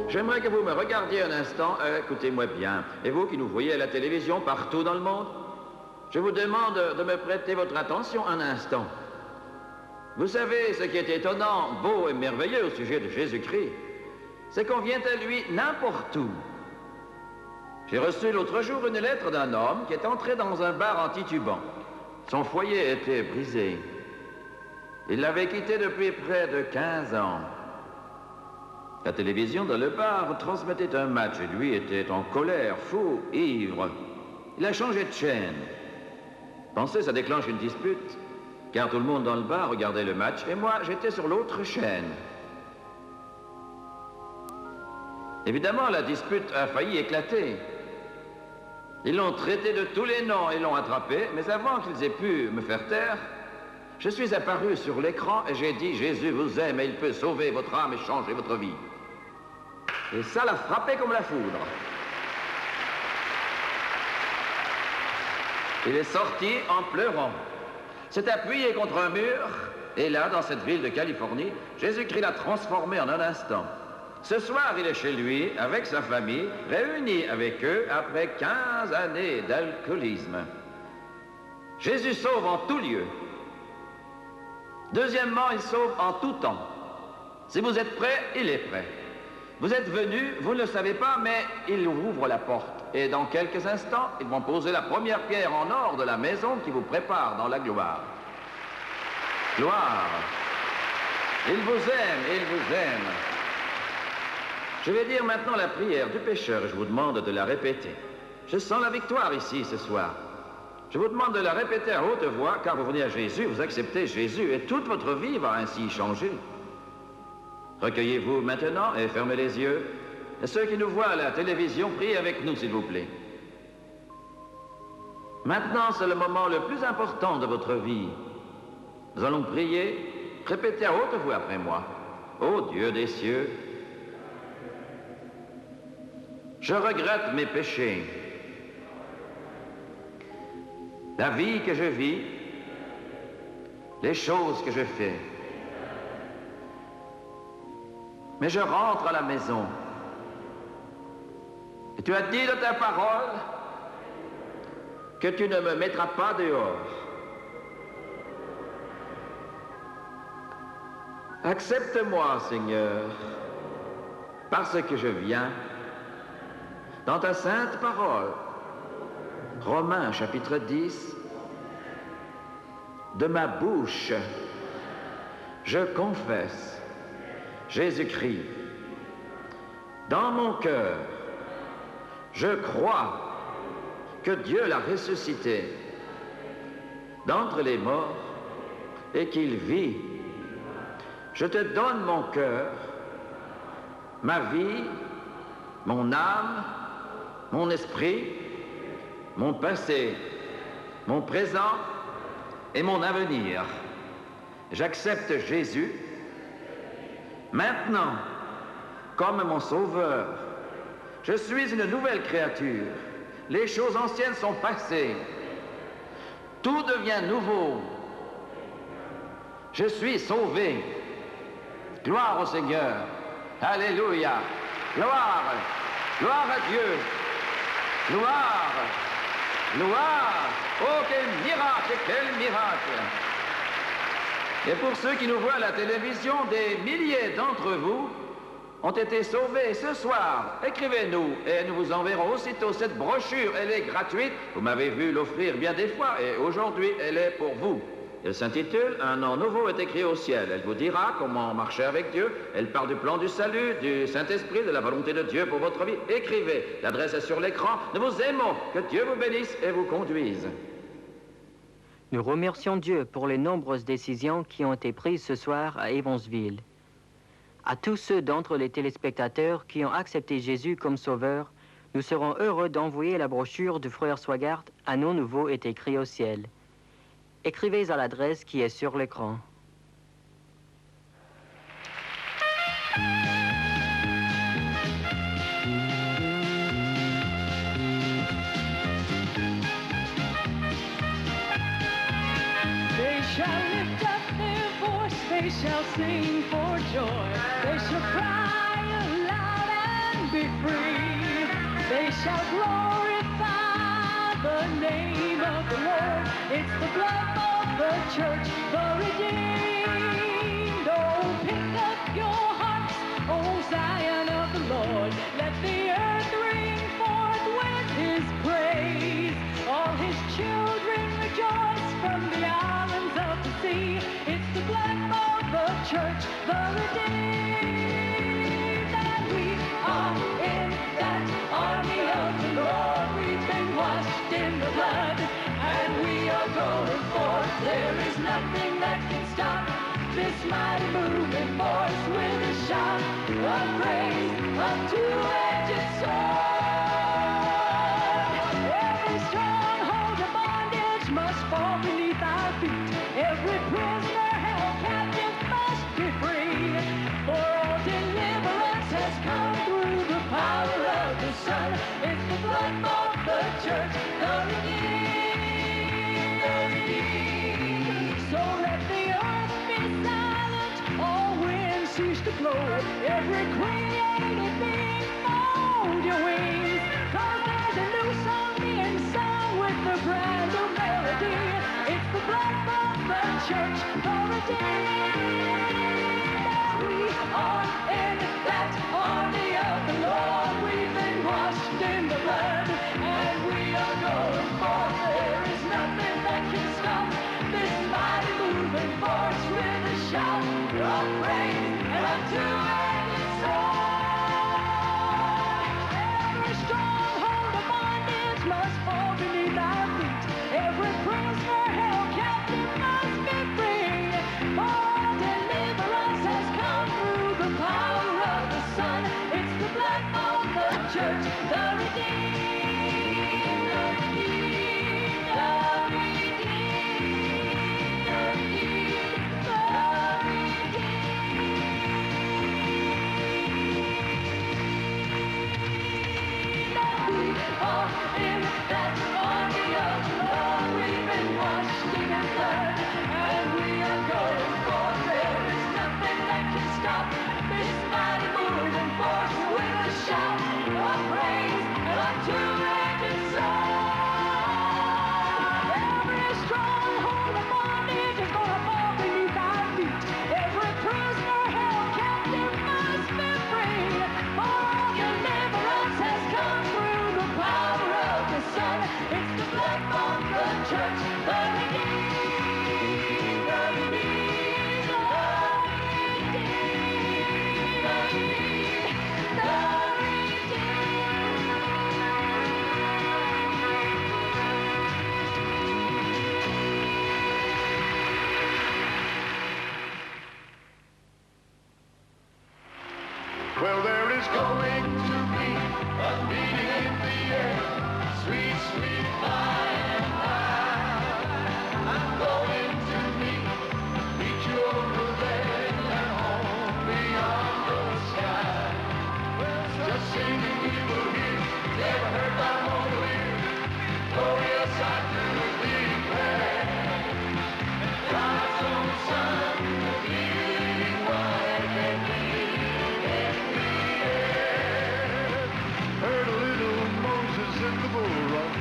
J'aimerais que vous me regardiez un instant, écoutez-moi bien, et vous qui nous voyez à la télévision partout dans le monde, je vous demande de me prêter votre attention un instant. Vous savez, ce qui est étonnant, beau et merveilleux au sujet de Jésus-Christ, c'est qu'on vient à lui n'importe où. J'ai reçu l'autre jour une lettre d'un homme qui est entré dans un bar en titubant. Son foyer était brisé. Il l'avait quitté depuis près de 15 ans. La télévision dans le bar transmettait un match et lui était en colère, fou, ivre. Il a changé de chaîne. Pensez, ça déclenche une dispute, car tout le monde dans le bar regardait le match et moi, j'étais sur l'autre chaîne. Évidemment, la dispute a failli éclater. Ils l'ont traité de tous les noms et l'ont attrapé, mais avant qu'ils aient pu me faire taire, je suis apparu sur l'écran et j'ai dit « Jésus vous aime et il peut sauver votre âme et changer votre vie ». Et ça l'a frappé comme la foudre. Il est sorti en pleurant, s'est appuyé contre un mur, et là, dans cette ville de Californie, Jésus-Christ l'a transformé en un instant. Ce soir, il est chez lui, avec sa famille, réuni avec eux après 15 années d'alcoolisme. Jésus sauve en tout lieu. Deuxièmement, il sauve en tout temps. Si vous êtes prêts, il est prêt. Vous êtes venus, vous ne le savez pas, mais il ouvre la porte. Et dans quelques instants, ils vont poser la première pierre en or de la maison qui vous prépare dans la gloire. Gloire. Il vous aime, il vous aime. Je vais dire maintenant la prière du pécheur et je vous demande de la répéter. Je sens la victoire ici ce soir. Je vous demande de la répéter à haute voix, car vous venez à Jésus, vous acceptez Jésus, et toute votre vie va ainsi changer. Recueillez-vous maintenant et fermez les yeux. Et ceux qui nous voient à la télévision, priez avec nous, s'il vous plaît. Maintenant, c'est le moment le plus important de votre vie. Nous allons prier. Répétez à haute voix après moi. Ô Dieu des cieux, je regrette mes péchés. La vie que je vis, les choses que je fais. Mais je rentre à la maison. Et tu as dit dans ta parole que tu ne me mettras pas dehors. Accepte-moi, Seigneur, parce que je viens dans ta sainte parole. Romains chapitre 10, de ma bouche, je confesse Jésus-Christ. Dans mon cœur, je crois que Dieu l'a ressuscité d'entre les morts et qu'il vit. Je te donne mon cœur, ma vie, mon âme, mon esprit, mon passé, mon présent et mon avenir. J'accepte Jésus maintenant comme mon sauveur. Je suis une nouvelle créature. Les choses anciennes sont passées. Tout devient nouveau. Je suis sauvé. Gloire au Seigneur. Alléluia. Gloire. Gloire à Dieu. Gloire. Gloire. Oh, quel miracle, quel miracle. Et pour ceux qui nous voient à la télévision, des milliers d'entre vous ont été sauvés ce soir. Écrivez-nous et nous vous enverrons aussitôt cette brochure. Elle est gratuite. Vous m'avez vu l'offrir bien des fois et aujourd'hui, elle est pour vous. Elle s'intitule « Un nom nouveau est écrit au ciel ». Elle vous dira comment marcher avec Dieu. Elle parle du plan du salut, du Saint-Esprit, de la volonté de Dieu pour votre vie. Écrivez. L'adresse est sur l'écran. Nous vous aimons. Que Dieu vous bénisse et vous conduise. Nous remercions Dieu pour les nombreuses décisions qui ont été prises ce soir à Evansville. À tous ceux d'entre les téléspectateurs qui ont accepté Jésus comme sauveur, nous serons heureux d'envoyer la brochure du frère Swagart « Un nom nouveau est écrit au ciel ». Écrivez à l'adresse qui est sur l'écran. They shall lift up their voice, they shall sing for joy. They shall cry aloud and be free. They shall glorify the name of the Lord. It's the blood of the church, the redeemed. Oh, pick up your hearts, oh Zion of the Lord. Let the earth ring forth with his praise. All his children rejoice from the islands of the sea. It's the blood of the church, the redeemed. And we are in that army of the Lord. We've been washed in the blood, and we are going forth. There is nothing that can stop this mighty moving force with a shout of praise, a two-edged sword. Every stronghold of bondage must fall beneath our feet. Every prisoner held captive must be free. For all deliverance has come through the power of the Son. It's the blood of the church, the redeemed, the redeemed. So let the earth be silent, all winds cease to blow. Every created being fold your wings. 'Cause there's a new song being sung with a brand new melody. It's the blood of the church, the redeemed. We are in that army of the Lord. We've been washed in the blood, and we are going forth. There is nothing that can stop this mighty moving force with a shout of praise and a two-edged sword. Every stronghold of bondage must fall beneath our feet. Every prisoner held captive must be free. For all deliverance has come through the power of the Son. It's the blood of the church, the redeemed, the redeemed, the redeemed, the redeemed, the redeemed. We are in that army of the Lord. We've been washed in His blood, and we are going forth. There is nothing that can stop this mighty moving force with a shout of praise and a two-edged sword. Every stronghold of bondage is gonna fall beneath our feet. Every prisoner held captive must be free. For all deliverance has come through the power of the Son. It's the blood of the church, the redeemed, the redeemed, the redeemed, the redeemed, the Well, there is going to be a meeting in the air, sweet, sweet by and by. I'm going to meet you over there and home beyond the sky. Well, just singing we will hear, never heard by mortal ear. Oh yes, I do declare, God's own Son, leading white and heard a little Moses in the bulrushes.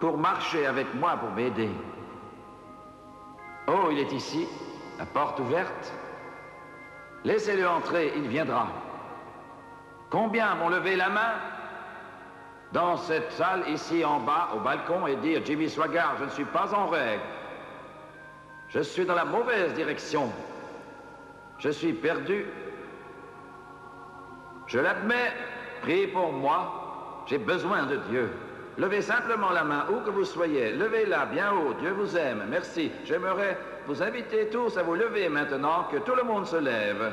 pour marcher avec moi, pour m'aider. Oh, il est ici, la porte ouverte. Laissez-le entrer, il viendra. Combien vont lever la main dans cette salle, ici en bas, au balcon, et dire « Jimmy Swaggart, je ne suis pas en règle. Je suis dans la mauvaise direction. Je suis perdu. Je l'admets, priez pour moi. J'ai besoin de Dieu. » Levez simplement la main, où que vous soyez. Levez-la bien haut. Dieu vous aime. Merci. J'aimerais vous inviter tous à vous lever maintenant, que tout le monde se lève.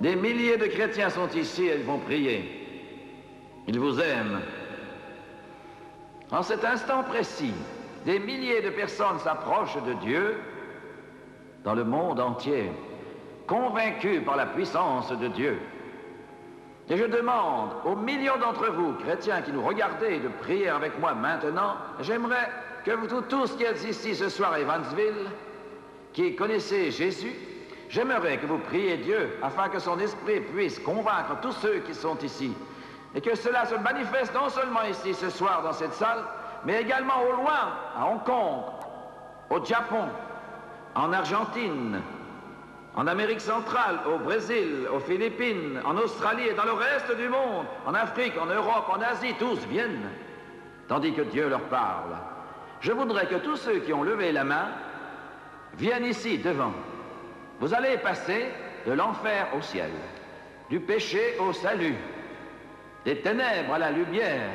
Des milliers de chrétiens sont ici et ils vont prier. Ils vous aiment. En cet instant précis, des milliers de personnes s'approchent de Dieu dans le monde entier, convaincus par la puissance de Dieu. Et je demande aux millions d'entre vous, chrétiens qui nous regardez, de prier avec moi maintenant. J'aimerais que vous tous qui êtes ici ce soir à Evansville, qui connaissez Jésus, j'aimerais que vous priez Dieu afin que son esprit puisse convaincre tous ceux qui sont ici. Et que cela se manifeste non seulement ici ce soir dans cette salle, mais également au loin, à Hong Kong, au Japon, en Argentine, en Amérique centrale, au Brésil, aux Philippines, en Australie et dans le reste du monde, en Afrique, en Europe, en Asie, tous viennent, tandis que Dieu leur parle. Je voudrais que tous ceux qui ont levé la main viennent ici devant. Vous allez passer de l'enfer au ciel, du péché au salut, des ténèbres à la lumière,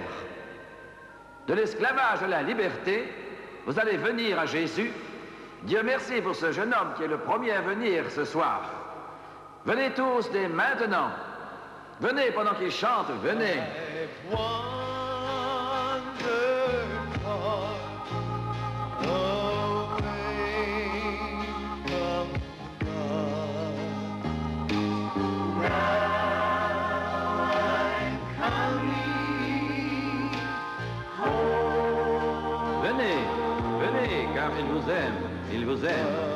de l'esclavage à la liberté. Vous allez venir à Jésus. Dieu merci pour ce jeune homme qui est le premier à venir ce soir. Venez tous dès maintenant. Venez pendant qu'il chante, venez. Il vous aime, il vous aime.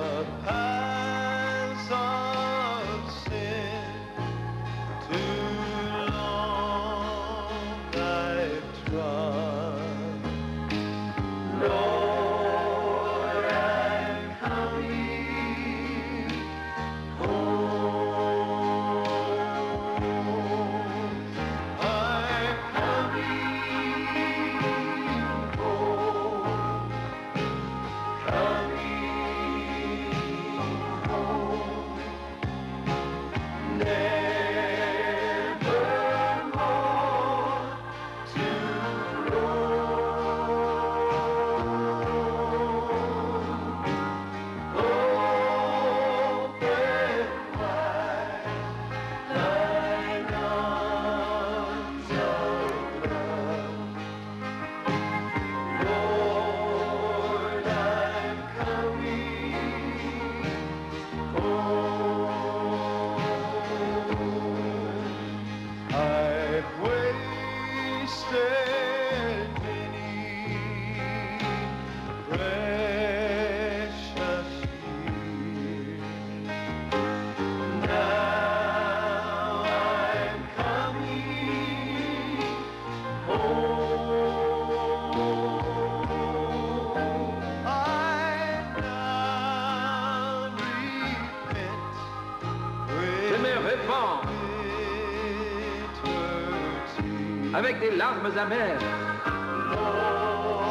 Avec des larmes amères.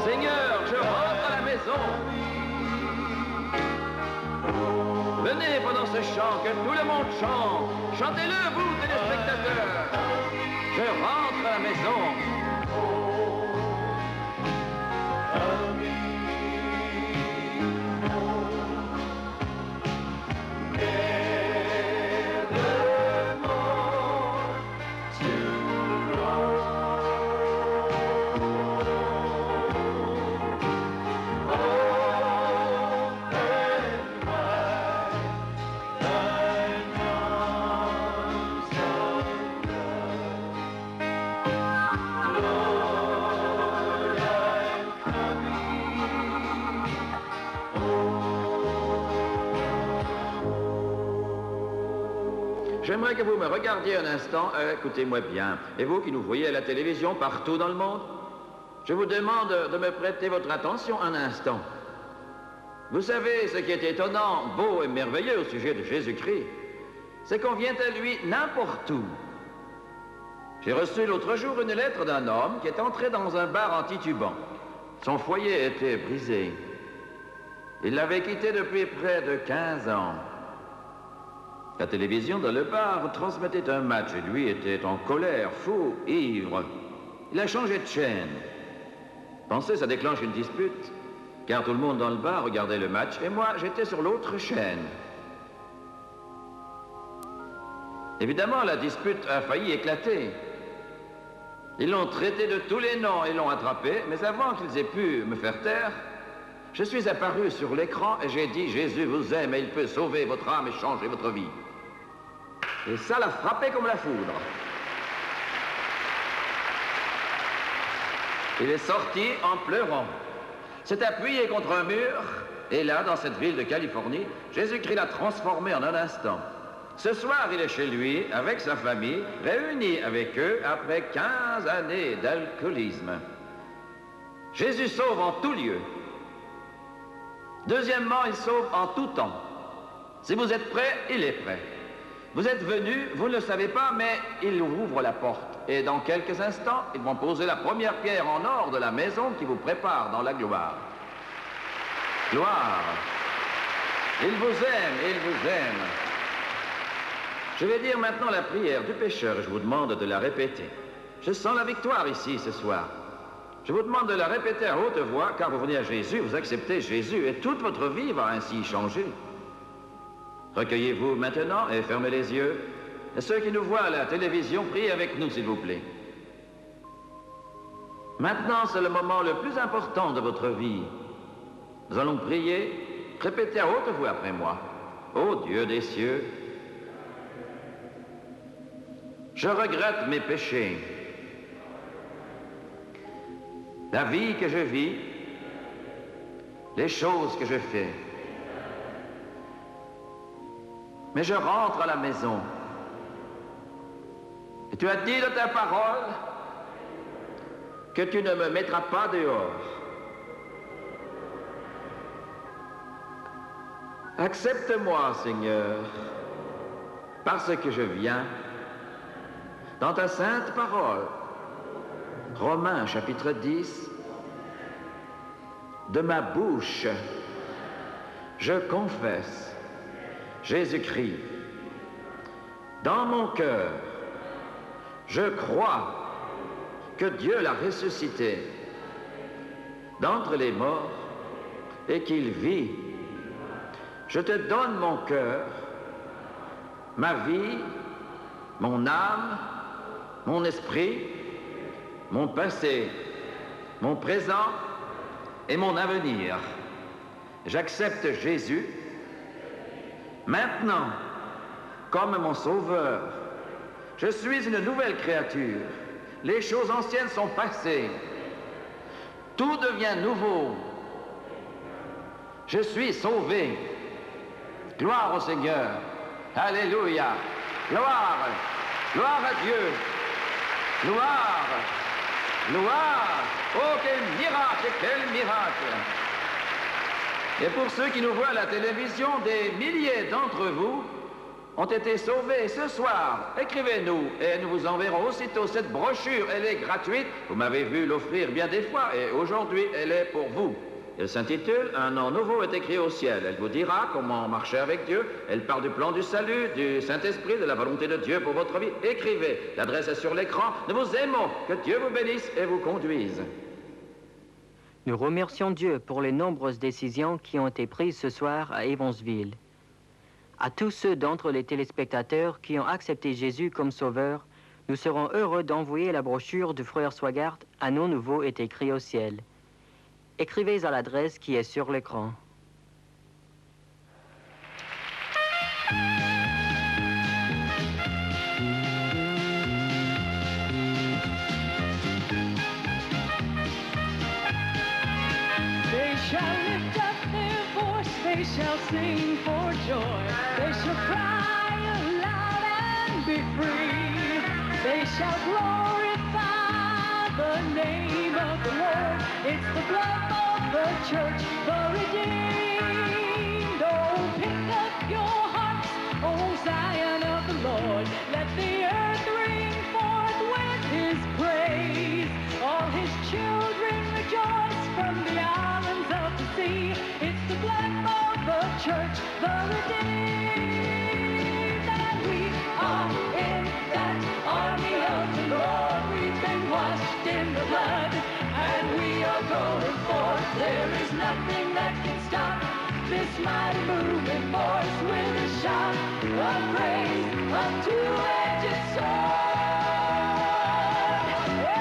Seigneur, je rentre à la maison. Venez pendant ce chant, que tout le monde chante. Chantez-le, vous, téléspectateurs. Je rentre à la maison. J'aimerais que vous me regardiez un instant, écoutez-moi bien, et vous qui nous voyez à la télévision partout dans le monde, je vous demande de me prêter votre attention un instant. Vous savez, ce qui est étonnant, beau et merveilleux au sujet de Jésus-Christ, c'est qu'on vient à lui n'importe où. J'ai reçu l'autre jour une lettre d'un homme qui est entré dans un bar en titubant. Son foyer était brisé. Il l'avait quitté depuis près de 15 ans. La télévision dans le bar transmettait un match et lui était en colère, fou, ivre. Il a changé de chaîne. Pensez, ça déclenche une dispute, car tout le monde dans le bar regardait le match et moi, j'étais sur l'autre chaîne. Évidemment, la dispute a failli éclater. Ils l'ont traité de tous les noms et l'ont attrapé, mais avant qu'ils aient pu me faire taire, je suis apparu sur l'écran et j'ai dit « Jésus vous aime et il peut sauver votre âme et changer votre vie ». Et ça l'a frappé comme la foudre. Il est sorti en pleurant, s'est appuyé contre un mur, et là, dans cette ville de Californie, Jésus-Christ l'a transformé en un instant. Ce soir, il est chez lui, avec sa famille, réuni avec eux après 15 années d'alcoolisme. Jésus sauve en tout lieu. Deuxièmement, il sauve en tout temps. Si vous êtes prêts, il est prêt. Vous êtes venus, vous ne le savez pas, mais il ouvre la porte. Et dans quelques instants, ils vont poser la première pierre en or de la maison qui vous prépare dans la gloire. Gloire. Il vous aime, il vous aime. Je vais dire maintenant la prière du pécheur et je vous demande de la répéter. Je sens la victoire ici ce soir. Je vous demande de la répéter à haute voix, car vous venez à Jésus, vous acceptez Jésus, et toute votre vie va ainsi changer. Recueillez-vous maintenant et fermez les yeux. Et ceux qui nous voient à la télévision, priez avec nous, s'il vous plaît. Maintenant, c'est le moment le plus important de votre vie. Nous allons prier. Répétez à haute voix après moi. Ô Dieu des cieux, je regrette mes péchés. La vie que je vis, les choses que je fais. Mais je rentre à la maison. Et tu as dit de ta parole que tu ne me mettras pas dehors. Accepte-moi, Seigneur, parce que je viens dans ta sainte parole. Romains chapitre 10. De ma bouche, je confesse Jésus-Christ. Dans mon cœur, je crois que Dieu l'a ressuscité d'entre les morts et qu'il vit. Je te donne mon cœur, ma vie, mon âme, mon esprit, mon passé, mon présent et mon avenir. J'accepte Jésus maintenant comme mon sauveur. Je suis une nouvelle créature. Les choses anciennes sont passées. Tout devient nouveau. Je suis sauvé. Gloire au Seigneur. Alléluia. Gloire. Gloire à Dieu. Gloire. Gloire. Oh, quel miracle, quel miracle. Et pour ceux qui nous voient à la télévision, des milliers d'entre vous ont été sauvés ce soir. Écrivez-nous et nous vous enverrons aussitôt cette brochure. Elle est gratuite. Vous m'avez vu l'offrir bien des fois et aujourd'hui, elle est pour vous. Elle s'intitule « Un nom nouveau est écrit au ciel ». Elle vous dira comment marcher avec Dieu. Elle parle du plan du salut, du Saint-Esprit, de la volonté de Dieu pour votre vie. Écrivez. L'adresse est sur l'écran. Nous vous aimons. Que Dieu vous bénisse et vous conduise. Nous remercions Dieu pour les nombreuses décisions qui ont été prises ce soir à Evansville. À tous ceux d'entre les téléspectateurs qui ont accepté Jésus comme sauveur, nous serons heureux d'envoyer la brochure du frère Swagart « Un nom nouveau est écrit au ciel ». Écrivez à l'adresse qui est sur l'écran. They shall lift up their voice, they shall sing for joy. They shall cry aloud they shall glorify the name of the Lord. It's the blood of the church, the redeemed. Oh, pick up your hearts, oh Zion of the Lord. Let the earth ring forth with his praise. All his children rejoice from the islands of the sea. It's the blood of the church, the redeemed. And we are in that army of the Lord. We've been washed in the blood, and we are going forth. There is nothing that can stop this mighty moving force with a shout of praise, a two-edged sword.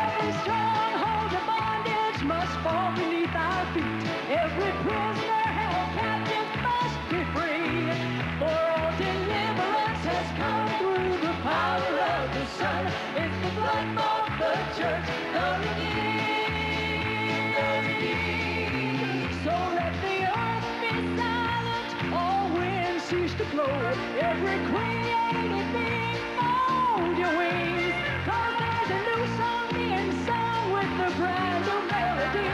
Every stronghold of bondage must fall beneath our feet. Every prisoner held captive must be free. For all deliverance has come through the power of the Son. It's the blood of the church, the redeemed, the redeemed. So let the earth be silent, all winds cease to blow. Every created being, fold your wings. 'Cause there's a new song being sung with the brand new melody.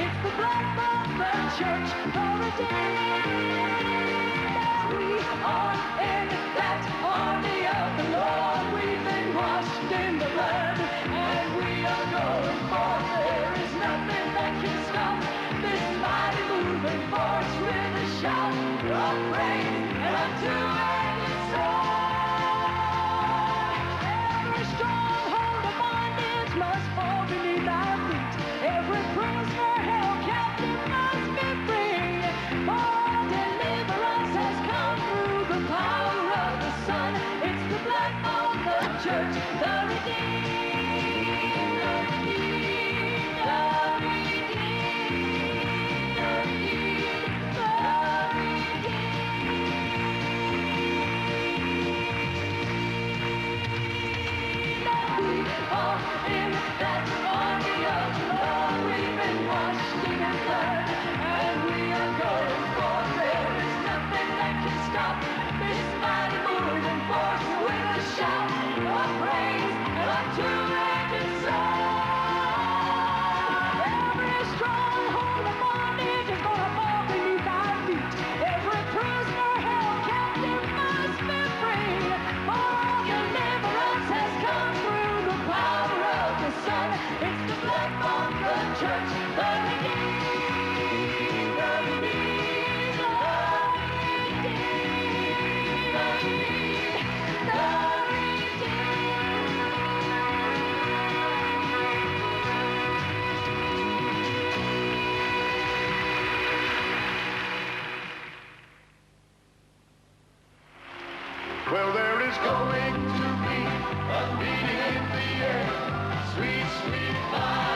It's the blood of the church, the redeemed. We are in that army of the Lord. We've been washed in the blood, and we are going forth. There is nothing that can stop this mighty moving force with a shout of praise and a two-edged sword. Every stronghold of bondage must fall beneath our feet. Every prisoner held captive must be free. For all deliverance has come through the power of the Son. It's the blood of the church, the redeemed, the redeemed, the redeemed, the redeemed, the redeemed. We are in that army of the Lord. We've been washed in his blood, and we are going forth. There is nothing that can stop this mighty moving force with a shout of praise and a two-edged sword. Every stronghold of bondage is gonna fall beneath our feet. Every prisoner held captive must be free. For all deliverance has come through the power of the Son. It's the blood of the church, the redeemed, the redeemed, the redeemed, the redeemed, the Well, there is going to be a meeting in the air. Sweet, sweet fire.